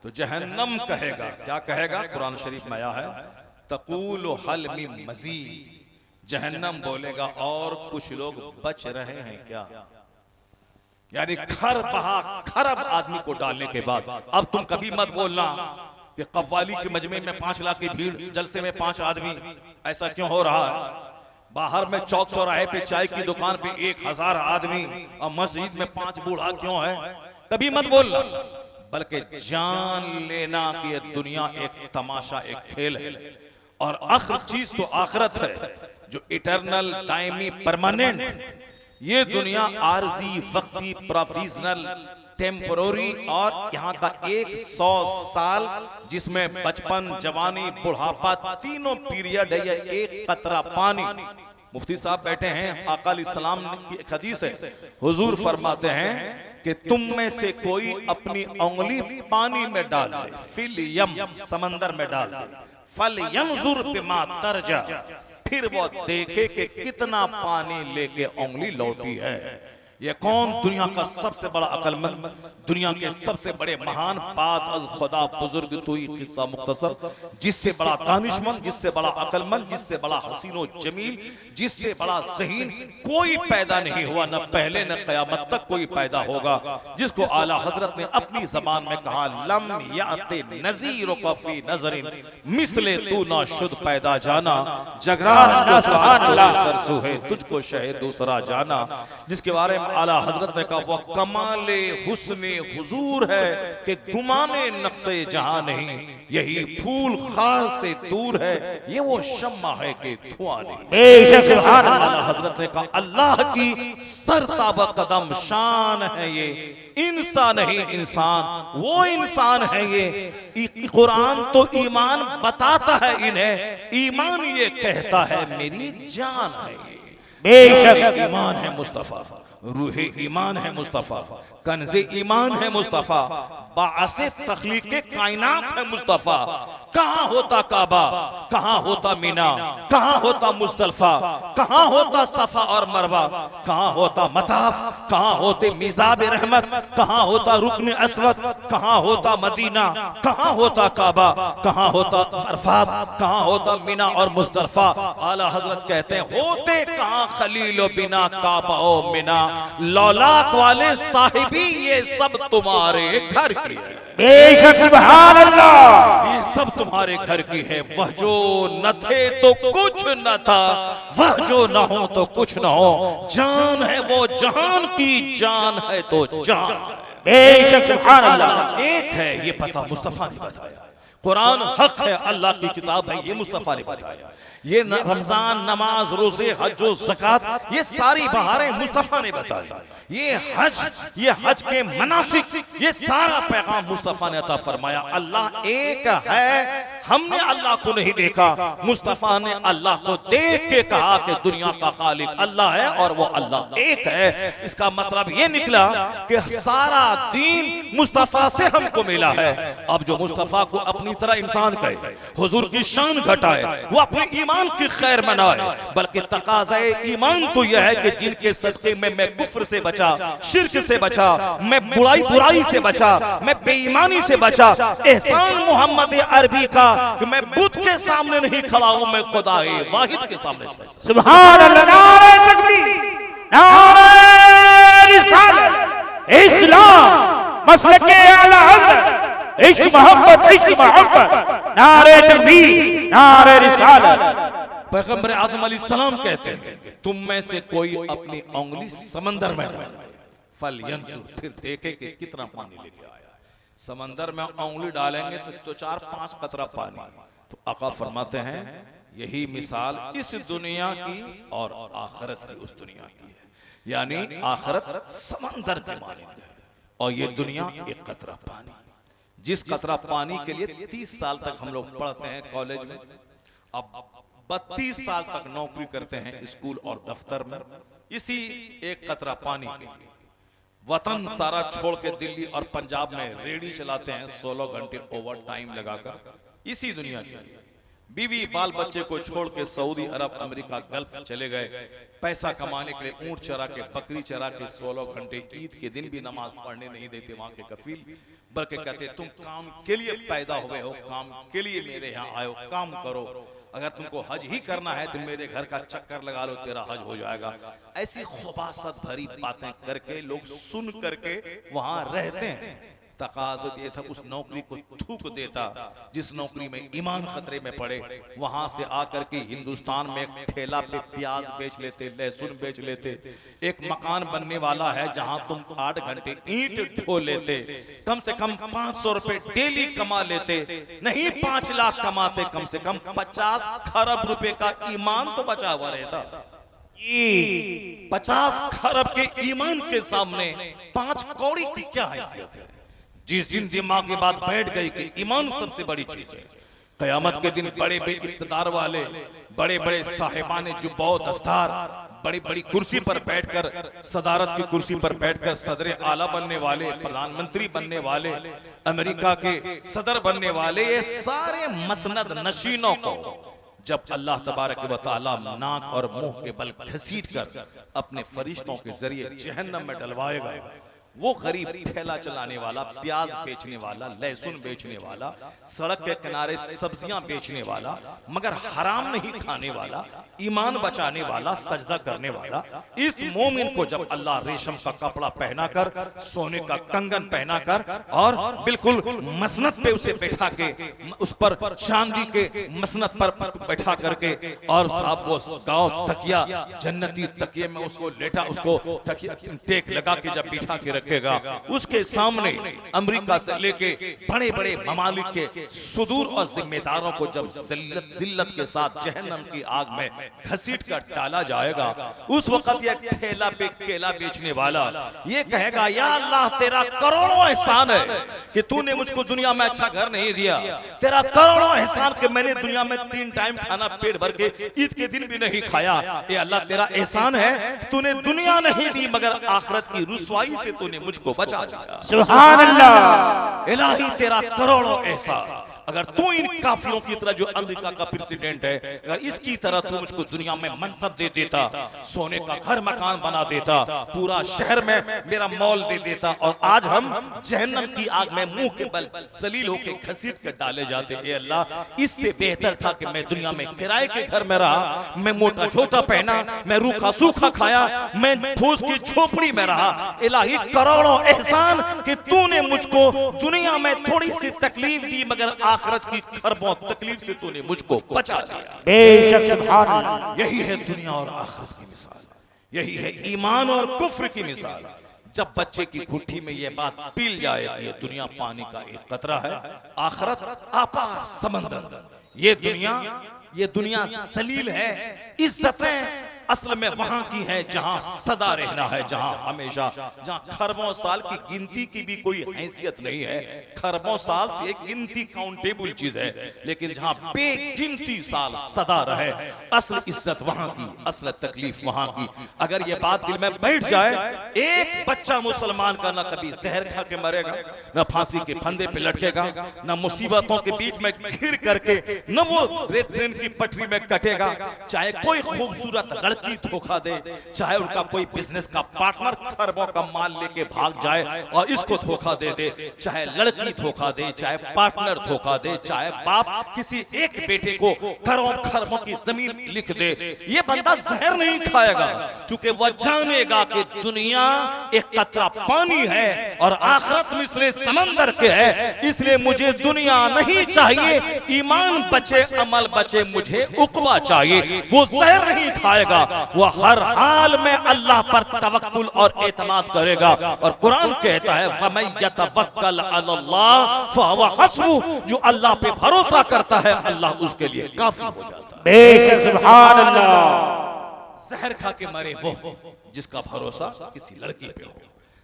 तो जहन्नम कहेगा, क्या कहेगा? कुरान शरीफ में आया है, तकूलु हल मिन मजीद। जहन्नम बोलेगा, और कुछ लोग बच रहे हैं क्या? यानी खरब आदमी को डालने के बाद अब तुम कभी मत बोलना कि कव्वाली के मजमे में 5 लाख की भीड़, जलसे में 5 आदमी, ऐसा क्यों हो रहा है? बाहर में चौक चौराहे पे चाय की दुकान पे 1000 आदमी और मस्जिद में 5 बूढ़ा क्यों है? कभी मत बोलना, बल्कि जान लेना कि ये दुनिया एक तमाशा, एक खेल है, और आखिर चीज तो आखिरत है, जो इटरनल, दायमी, परमानेंट। ये दुनिया आरजी, वक्ती, प्रोविजनल, टेम्पररी, और यहाँ का 100 साल, जिसमें बचपन, जवानी, बुढ़ापा, तीनों पीरियड है। ये एक कतरा पानी। मुफ्ती साहब बैठे हैं, आका अलैहिस्सलाम की एक हदीस है, हुजूर फरमाते हैं कि तुम में से कोई अपनी उंगली पानी में डाल दे, फिल यम, समंदर में डाल दे, फल यंजुर बिमा तरजा, फिर वो देखे कि कितना पानी लेके उंगली लौटी है। ये कौन? दुनिया का सबसे बड़ा अक्लमंद, दुनिया के सबसे बड़े महान, बात अज खुदा बुजुर्ग तू ही किस्सा मुख्तसर, जिससे बड़ा दानिशमंद, जिससे बड़ा अक्लमंद, जिससे बड़ा हसीनो जमील, जिससे बड़ा ज़हीन कोई पैदा नहीं हुआ, न पहले न क़यामत तक कोई पैदा होगा, जिसको आला हजरत ने अपनी जबान में कहा, लम याते नज़ीर कफ़ी नज़रिन मिसले तू ना शुद पैदा जाना, जगराज को सरसू है तुझको शहे दूसरा जाना। जिसके बारे में आला हजरत ने कहा, वो कमाले हुस्ने हुजूर है कि गुमाने नक्शे जहां नहीं, यही फूल खास से दूर है, ये वो शम्मा है कि धुआं नहीं। आला हजरत ने कहा, अल्लाह की सरताबा कदम शान है ये, इंसान नहीं इंसान, वो इंसान है ये। कुरान तो ईमान बताता है इन्हें, ईमान ये कहता है मेरी जान है ये। बेशक ईमान है मुस्तफा, रूहे ईमान है मुस्तफ़ा, कन्ज़े ईमान है मुस्तफ़ा, बाअसे तख्लीक़ कायनात है मुस्तफ़ा। कहाँ होता काबा, कहाँ होता मीना, कहाँ होता मुज़दलिफ़ा, कहाँ होता सफ़ा और मरवा, कहाँ होता मताफ, कहाँ होते मिज़ाब रहमत, कहाँ होता रुकन अस्वद, कहाँ होता मदीना, कहाँ होता काबा, कहाँ होता अरफात, कहाँ होता मीना और मुज़दलिफ़ा। आला हजरत कहते हैं होते कहाँ खलील बिना काबा ओ मीना, लौलाक वाले साहिबी ये सब तुम्हारे घर की है। बेशक सुभान अल्लाह, ये सब तुम्हारे घर की है। वह जो न थे तो कुछ न था, वह जो न हो तो कुछ न हो, जान है वो जहान की जान है तो जान है। बेशक सुभान अल्लाह। अल्लाह एक है ये पता मुस्तफ़ा ने बताया। कुरान हक है, अल्लाह की किताब है, ये मुस्तफ़ा ने बताया। ये रमजान, नमाज, रोजे, हज और ज़कात, ये सारी बहारें मुस्तफ़ा ने बताई। ये हज के मनासिक, ये सारा पैगाम मुस्तफ़ा ने अता फरमाया। अल्लाह एक है, हमने अल्लाह को नहीं देखा, मुस्तफ़ा ने अल्लाह को देख के कहा कि दुनिया का खालिक अल्लाह है और वो अल्लाह एक है। इसका मतलब ये निकला कि सारा दीन मुस्तफ़ा से हमको मिला है। अब जो मुस्तफ़ा को अपनी तरह इंसान कहे, हुजूर की शान घटाए, वो अपने ईमान की खैर मनाए, बल्कि तकाज़े ईमान तो यह है कि जिनके सदक़े में मैं कुफ्र से बचा, शिर्क से बचा, मैं बुराई से बचा, मैं बेईमानी से बचा। एहसान मोहम्मद अरबी का कि मैं बुत के सामने नहीं खड़ा हूं, मैं खुदा वाहिद के सामने। सुभान अल्लाह, नारे तकबीर, नारे रिसालत, इस्लाम मसलके आला हज़रत, इश्क मोहब्बत, नारे तकबीर, नारे रिसालत। पैगंबर आज़म अलैहिस्सलाम कहते हैं कि तुम में से कोई अपनी उंगली समंदर में डाले, फल यंजुर, फिर देखे कि कितना पानी लेके आया। समंदर में उंगली डालेंगे तो 4-5 कतरा पानी। तो आका फरमाते हैं यही मिसाल इस दुनिया की और आखिरत की उस दुनिया की है, यानी आखिरत समंदर के मानिंद है और ये दुनिया एक कतरा पानी। जिस कतरा पानी के लिए 30 साल तक हम लोग पढ़ते हैं कॉलेज में, अब 32 साल तक नौकरी करते हैं स्कूल और दफ्तर में, इसी एक कतरा पानी के लिए। वतन सारा छोड़ के दिल्ली और पंजाब में रेडी चलाते हैं 16 घंटे ओवर टाइम लगाकर इसी दुनिया के लिए। बीवी बाल बच्चे को छोड़ के सऊदी अरब, अमेरिका, गल्फ चले गए पैसा कमाने के लिए। ऊंट चरा के, बकरी चरा के 16 घंटे, ईद के दिन भी नमाज पढ़ने नहीं देते वहां के कफील, बल्कि कहते तुम काम के लिए पैदा हुए हो, काम के लिए मेरे यहाँ आए हो, काम करो। अगर तुमको हज ही करना है तो मेरे घर का चक्कर लगा लो, तेरा हज हो जाएगा। ऐसी खुबासत भरी बातें करके लोग सुन करके वहां रहते हैं। तकाज़ुत ये था उस नौकरी को थूक देता जिस नौकरी में ईमान खतरे में पड़े। वहां से आकर के हिंदुस्तान में एक ठेला पे प्याज बेच लेते, लहसुन बेच लेते। एक मकान बनने वाला है जहां तुम 8 घंटे ईंट ढो लेते, कम से कम 500 रुपए डेली कमा लेते। नहीं 5 लाख कमाते, कम से कम 50 खरब रुपए का ईमान तो बचा हुआ रहता। 50 खरब के ईमान के सामने 5 कौड़ी की क्या हैसियत है। जिस दिन दिमाग की बात बैठ गई कि ईमान सबसे बड़ी चीज है, कयामत के दिन बड़े बड़े इक़्तिदार वाले, बड़े बड़े साहिबाने जुब्बा दस्तार, बड़ी बड़ी कुर्सी पर बैठकर, सदारत की कुर्सी पर बैठकर सदर आला बनने वाले, प्रधानमंत्री बनने वाले, अमेरिका के सदर बनने वाले, ये सारे मसनद नशीनों को जब अल्लाह तबारक व तआला नाक और मुंह के बल घसीट कर अपने फरिश्तों के जरिए जहन्नम में डलवाएगा, वो गरीब ठेला चलाने वाला, प्याज बेचने वाला, लहसुन बेचने वाला, सड़क के किनारे सब्जियां बेचने वाला, मगर हराम नहीं खाने वाला, ईमान बचाने वाला, सजदा करने वाला, इस मोमिन को जब अल्लाह रेशम का कपड़ा पहनाकर, सोने का कंगन पहनाकर और बिल्कुल मसनद पे उसे बैठा के, उस पर चांदी के मसनद पर बैठा करके, और साहब वो गाँव तकिया, जन्नती तकिए में उसको लेटा, उसको टेक लगा के जब बिठा के रखेगा, उसके सामने अमेरिका से लेके बड़े बड़े ममालिक के सुदूर और जिम्मेदारों को जब जिल्लत के साथ जहन्नम की आग में घसीट कर डाला जाएगा, उस वक्त ये ठेला पे केला बेचने वाला ये कहेगा, या अल्लाह तेरा करोड़ों एहसान है कि तूने मुझको दुनिया में अच्छा घर नहीं दिया, तेरा करोड़ों एहसान कि मैंने दुनिया में 3 टाइम खाना पेट भर के ईद के दिन भी नहीं खाया। ये अल्लाह तेरा एहसान है, तूने दुनिया नहीं दी मगर आखिरत की रुसवाई से तूने मुझको बचा दिया। सुभान अल्लाह। इलाही तेरा करोड़ों एहसान। अगर तू इन काफिरों की तरह जो अमेरिका का प्रेसिडेंट है, अगर इसकी तरह तू मुझको दुनिया में मनसब दे देता, सोने का घर मकान बना देता, पूरा शहर में मेरा मॉल दे देता, और आज हम जहन्नम की आग में मुंह के बल जलील होके घसीट कर डाले जाते। ए अल्लाह, इससे बेहतर था कि मैं दुनिया में किराए के घर में रहा, मैं मोटा छोटा पहना, मैं रूखा सूखा खाया, मैं फूस की झोपड़ी में रहा। इलाही करोड़ों एहसान कि तूने मुझको दुनिया में थोड़ी सी तकलीफ दी मगर आखिरत की खरबों तकलीफ से तूने मुझको बचा दिया। बेशक सुभान अल्लाह। यही है दुनिया और आखिरत की मिसाल, यही है ईमान और कुफ्र की मिसाल। जब बच्चे की घुट्टी में ये बात पील जाए, ये दुनिया पानी का एक कतरा है, आखिरत अपार समंदर। ये दुनिया सलील है, इज्जतें असल में वहां की है जहां सदा रहना है, जहां हमेशा, जहां खरबों साल की गिनती की भी कोई हैसियत नहीं है। खरबों साल एक गिनती काउंटेबल चीज है, लेकिन जहां बेगिनती साल सदा रहे, असल इज्जत वहां की, असल तकलीफ वहां की। अगर ये बात दिल में बैठ जाए, एक बच्चा मुसलमान का ना कभी जहर खा के मरेगा, ना फांसी के फंदे पे लटकेगा, ना मुसीबतों के बीच में घिर करके न वो ट्रेन की पटरी में कटेगा। चाहे कोई खूबसूरत लड़की धोखा दे, चाहे उनका कोई बिजनेस का पार्टनर खरबों का माल लेके भाग जाए और इसको धोखा दे दे, चाहे लड़की धोखा दे, चाहे पार्टनर धोखा दे, चाहे बाप किसी एक बेटे को करोड़ खरबों की जमीन लिख दे, ये बंदा जहर नहीं खाएगा, क्योंकि वह जानेगा कि दुनिया एक कतरा पानी है और आखिरत मिसले समंदर के है। इसलिए मुझे दुनिया नहीं चाहिए, ईमान बचे, अमल बचे, मुझे उक़बा चाहिए। वो जहर नहीं खाएगा, वो हर हाल में अल्लाह पर तवक्कुल और एतमाद करेगा। और कुरान कहता है, फमन यतवक्कल अलल्लाह फहुव हस्बुह, जो अल्लाह पे भरोसा करता है अल्लाह उसके लिए काफी हो जाता है। बेशक सुभान अल्लाह। जहर खा के मरे वो जिसका भरोसा किसी लड़की पे हो,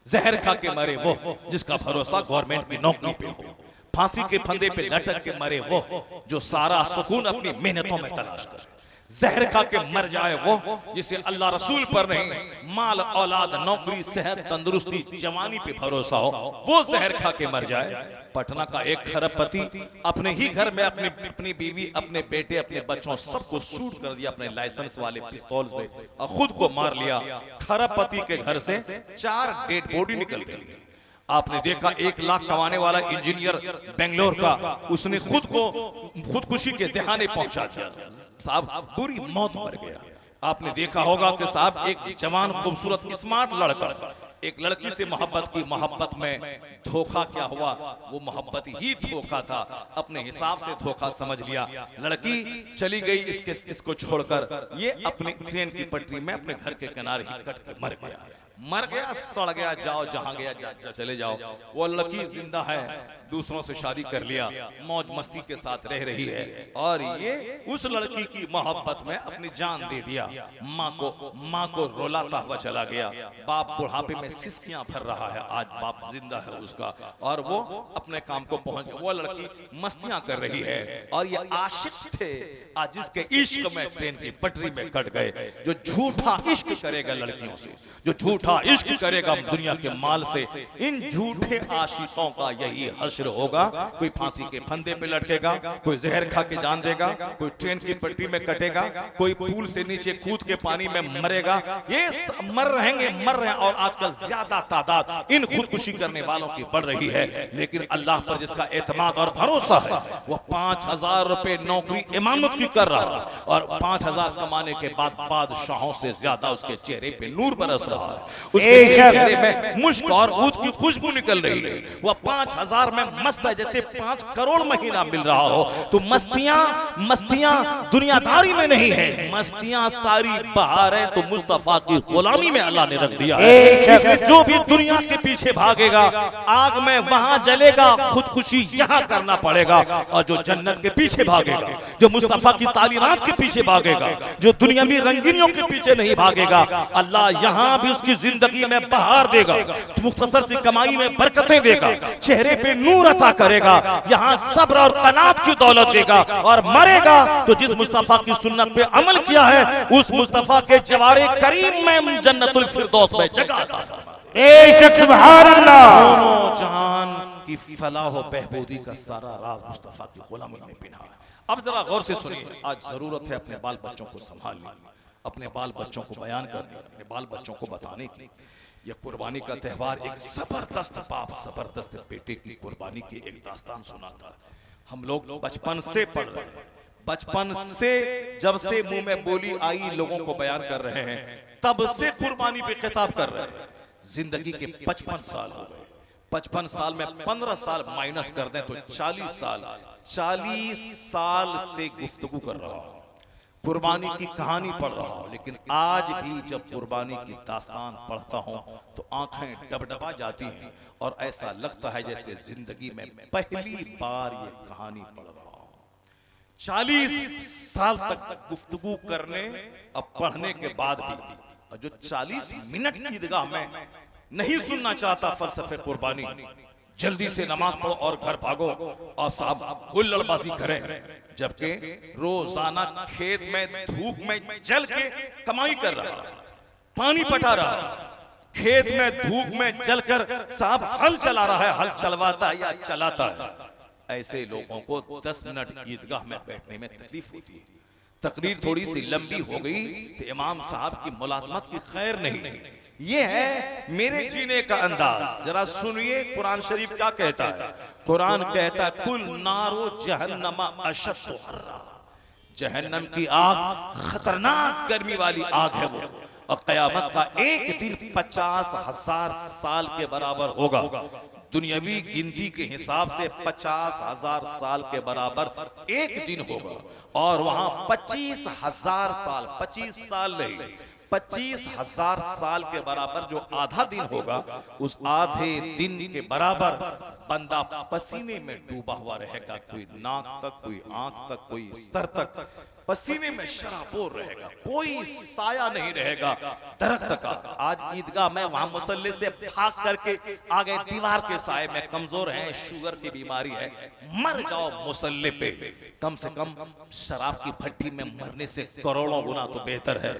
जहर खा के मरे वो जिसका भरोसा गवर्नमेंट की नौकरी पे हो, फांसी के फंदे पे लटक के मरे वो जो सारा सुकून अपनी मेहनतों में तलाश करे, जहर खा के मर जाए वो जिसे अल्लाह रसूल पर नहीं, माल औलाद नौकरी सेहत तंदुरुस्ती जवानी पे भरोसा हो, वो जहर खा के मर जाए। पटना का एक खरबपति अपने ही घर में अपनी बीवी, अपने बेटे, अपने बच्चों सबको शूट कर दिया अपने लाइसेंस वाले पिस्तौल से और खुद को मार लिया। खरबपति के घर से 4 डेड बॉडी निकल रही है। आपने देखा 1 लाख कमाने वाला इंजीनियर बेंगलोर का, उसने खुद को खुदकुशी के दहाने पहुंचा दिया, साहब बुरी मौत मर गया। आपने देखा होगा कि साहब एक जवान खूबसूरत स्मार्ट लड़का एक लड़की से मोहब्बत की, मोहब्बत में धोखा क्या हुआ, वो मोहब्बत ही धोखा था, अपने हिसाब से धोखा समझ लिया। लड़की चली गई इसको छोड़कर, ये अपनी ट्रेन की पटरी में अपने घर के किनारे ही कट के मर गया, सड़ गया, जाओ जहां गया चले जाओ। वो लड़की जिंदा है, दूसरों से शादी कर लिया, मौज मस्ती के साथ रह रही है, और ये उस लड़की की मोहब्बत में अपनी जान दे दिया। माँ को रुलाता हुआ चला गया। बाप बुढ़ापे में सिसकियां भर रहा है, आज बाप जिंदा है उसका, और वो अपने काम को पहुंच गया। वो लड़की मस्तियां कर रही है, और ये आशिक थे आज जिसके इश्क में ट्रेन की पटरी में कट गए। जो झूठा इश्क करेगा लड़कियों से, जो झूठा इश्क करेगा दुनिया के माल से, इन झूठे आशिकों का यही हश्र होगा। कोई फांसी के फंदे पे लटकेगा, कोई जहर खा के जान देगा, कोई ट्रेन की पटरी में कटेगा, कोई पुल से नीचे कूद के पानी में मरेगा। ये मर रहे हैं, और आजकल ज्यादा तादाद इन खुदकुशी करने वालों की बढ़ रही है। लेकिन अल्लाह पर जिसका एतमाद और भरोसा है, वो 5000 रुपए नौकरी इमामत की कर रहा है, और 5000 कमाने के बाद बादशाहों से ज्यादा उसके चेहरे पे नूर बरस रहा है, उसके चेहरे में मुश्क और ऊद की खुशबू निकल रही है। वह 5000 में में मस्त है जैसे 5 करोड़ महीना मिल रहा हो। तो मस्तियां दुनियादारी में नहीं है, मस्तियां सारी बाहर है। तो मुस्तफा की गुलामी में अल्लाह ने रख दिया है। इसलिए जो भी दुनिया के पीछे भागेगा आग में वहां जलेगा, खुदकुशी यहाँ करना पड़ेगा। और जो जन्नत के पीछे भागेगा, जो मुस्तफा की तालीमात के पीछे भागेगा, जो दुनियावी रंगीनियों के पीछे नहीं भागेगा, अल्लाह यहाँ भी उसकी जिंदगी में बहार देगा, मुख्तसर सी कमाई में बरकतें देगा, चेहरे पे नूर अता करेगा, यहाँ सब्र और कनात की दौलत देगा। और मरेगा तो जिस मुस्तफा की सुन्नत पे अमल किया है उस मुस्तफा के जवारे करीम में जन्नतुल फिरदौस में जगह अता फरमा। बेशक सुभान अल्लाह। दोनों जहान की फलाह व बहबूदी का सारा राज मुस्तफा की गुलामी में पिना है। अब जरा गौर से सुनिए, आज जरूरत है अपने बाल बच्चों को संभालने, अपने बाल बच्चों को बयान करने, अपने बाल बच्चों को बताने की। यह कुर्बानी का त्यौहार एक जबरदस्त बाप जबरदस्त बेटे की कुर्बानी की एक दास्तान सुनाता है। हम लोग बचपन से पढ़ रहे हैं, बचपन से जब से मुंह में बोली आई लोगों को बयान कर रहे हैं, तब से कुर्बानी पे खिताब कर रहे हैं। जिंदगी के 55 साल हो गए, 55 साल में 15 साल माइनस कर दें तो 40 साल, 40 साल से गुफ्तगू कर रहा हूं, कुर्बानी की कहानी पढ़ रहा हूं। लेकिन आज भी जब कुर्बानी की दास्तान पढ़ता हूं तो आंखें डबडबा जाती हैं और ऐसा लगता है जैसे जिंदगी में पहली बार ये कहानी पढ़ रहा हूं। 40 साल तक गुफ्तगू करने अब पढ़ने के बाद भी, और जो 40 मिनट की ईदगाह में नहीं सुनना चाहता फलसफे कुर्बानी, जल्दी से नमाज पढ़ो और घर भागो और साहब हुल्लड़बाजी करें, जबकि रोजाना खेत में धूप में जल के कमाई कर रहा है, पानी पटा रहा है, खेत में धूप में जलकर साहब हल चला रहा है, हल चलवाता है या चलाता है। ऐसे लोगों को 10 मिनट ईदगाह में बैठने में तकलीफ होती है। तकरीर थोड़ी सी लंबी हो गई तो इमाम साहब की मुलाजमत की खैर नहीं। ये है मेरे जीने का अंदाज। जरा सुनिए कुरान शरीफ क्या कहता है। कुरान कहता है कुल नारो जहन्नमा अशद्दु हर्रा, जहन्नम की आग खतरनाक गर्मी वाली आग है वो, और कयामत का एक दिन 50,000 साल के बराबर होगा। दुनियावी गिनती के हिसाब से 50,000 साल के बराबर एक दिन होगा, और वहां 25,000 साल, 25 साल नहीं, 25,000 साल के बराबर जो आधा दिन होगा, उस आधे दिन के बराबर बंदा पसीने में डूबा हुआ रहेगा। कोई नाक तक, कोई आंख तक, कोई सर तक पसीने में शराबोर रहेगा, कोई साया नहीं रहेगा दरख्त का। आज ईदगाह में वहां मुसल्ले से भाग करके आ गए, दीवार के साए में, कमजोर हैं, शुगर की बीमारी है, मर जाओ मुसल्ले पे। कम से कम शराब की भट्टी में मरने से करोड़ों गुना तो बेहतर है।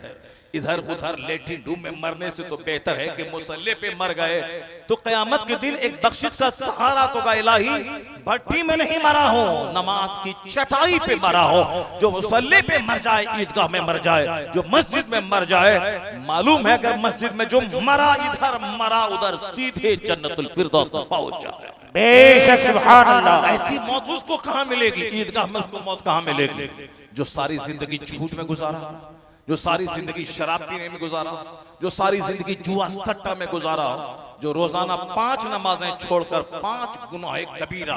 इधर उधर लेटिन डूब में मरने से तो बेहतर है कि मुसल्ले पे मर गए। तो कयामत के दिन एक बख्शिश का सहारा तो गा इलाही, भट्टी में नहीं मरा हो, नमाज की चटाई पे मरा हो। जो मुसल्ले पे मर जाए, ईदगाह में मर जाए, जो मस्जिद में मर जाए, मालूम है अगर मस्जिद में जो मरा इधर मरा उधर, सीधे जन्नतुल फिरदौस में पहुंच जाए। बेशक सुभान अल्लाह। ऐसी मौत उसको कहां मिलेगी? ईदगाह में उसको मौत कहां मिलेगी? जो सारी जिंदगी झूठ में गुजारा, जो सारी जिंदगी शराब पीने में गुजारा, जो सारी जिंदगी जुआ सट्टा में गुजारा, जो रोजाना 5 नमाजें छोड़कर 5 गुनाह कबीरा,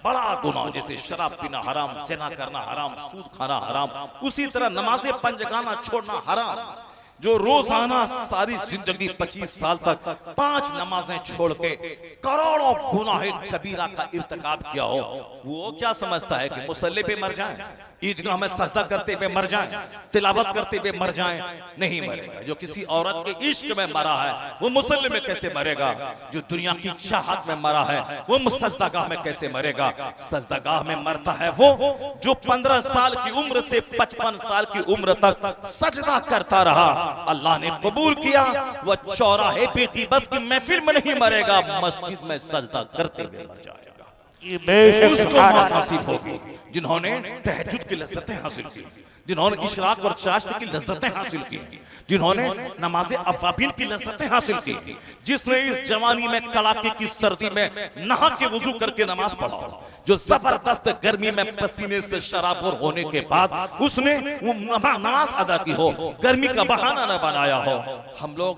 बड़ा गुनाह जैसे शराब पीना हराम, ज़िना करना हराम, सूद खाना हराम, उसी तरह नमाजें पंजगाना छोड़ना हराम, जो रोजाना सारी जिंदगी 25 साल तक 5 नमाजें छोड़ के करोड़ों गुनाह कबीरा का इर्तिकाब किया हो, वो क्या समझता है कि मुसल्ले पे मर जाए, ईदगाह में सजदा करते हुए मर जाए, तिलावत करते हुए मर जाए? नहीं मरेगा। जो किसी औरत के इश्क में मरा है वो मुसल्ले में कैसे मरेगा? जो दुनिया की चाहत में मरा है वो सजदागाह में कैसे मरेगा? सजदागाह में मरता है वो जो 15 साल की उम्र से 55 साल की उम्र तक सजदा करता रहा, अल्लाह ने कबूल किया। वह चौराहे पे ग़ीबत की महफिल में नहीं मरेगा, मस्जिद में सजदा करते हुए मर जाएगा। उसको मौत नसीब होगी जिन्होंने तहज्जुद की लज्जतें हासिल की, जिन्होंने इशराक और चाश्त की लज्जतें हासिल की, जिन्होंने नमाज़े अवाबिल की लज्जतें हासिल की, जिसने इस जवानी में कड़ाके की सर्दी में नहा के वुजू करके नमाज पढ़ा, जो जबरदस्त गर्मी में पसीने से शराबोर होने के बाद उसने वो नमाज अदा की हो, गर्मी का बहाना न बनाया हो। हम लोग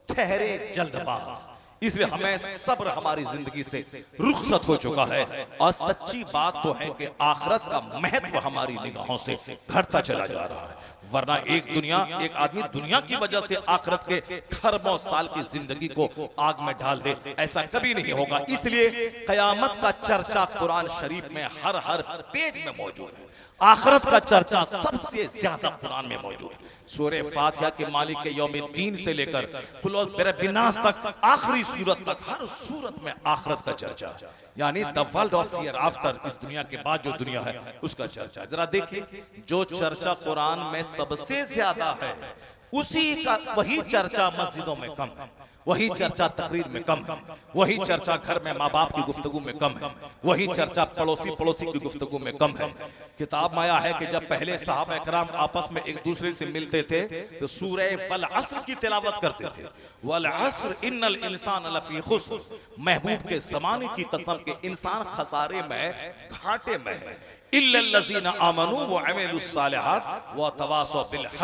ठहरे जल्दबाज, इसलिए हमें सब्र हमारी जिंदगी से रुखसत हो चुका है। और सच्ची बात तो है कि आखिरत का महत्व हमारी निगाहों से घटता चला जा रहा है। वरना एक आदमी दुनिया की वजह से आखिरत के खरबों साल की जिंदगी को आग में डाल दे, ऐसा कभी नहीं होगा। इसलिए कयामत का चर्चा कुरान शरीफ में हर पेज में मौजूद है। आखिरत का चर्चा सबसे ज्यादा कुरान में मौजूद है। सूरह फातिहा के मालिक के यौमिद्दीन से लेकर कुल बिनास तक, आखिरी सूरत तक, हर सूरत में आखिरत का चर्चा, यानी the world of here after, इस दुनिया के बाद जो दुनिया है उसका चर्चा। जरा देखिए, जो चर्चा कुरान में सबसे ज्यादा है वही चर्चा मस्जिदों में कम है, वही चर्चा तकरीर में कम है, वही चर्चा घर में माँ बाप की गुफ्तगू में कम है, वही चर्चा पड़ोसी की गुफ्तगू में कम है। किताब में आया है कि जब पहले सहाबा इकराम आपस में एक दूसरे से मिलते थे तो सूरह वल अस्र की तिलावत करते थे। वल अस्र इन्नल इंसान लफी खुस्र, महबूब के ज़माने की कसम के इंसान खसारे में, घाटे में है। इल्लल्लज़ीना आमनू व अमिलुस सालिहात व तवासौ बिल हक़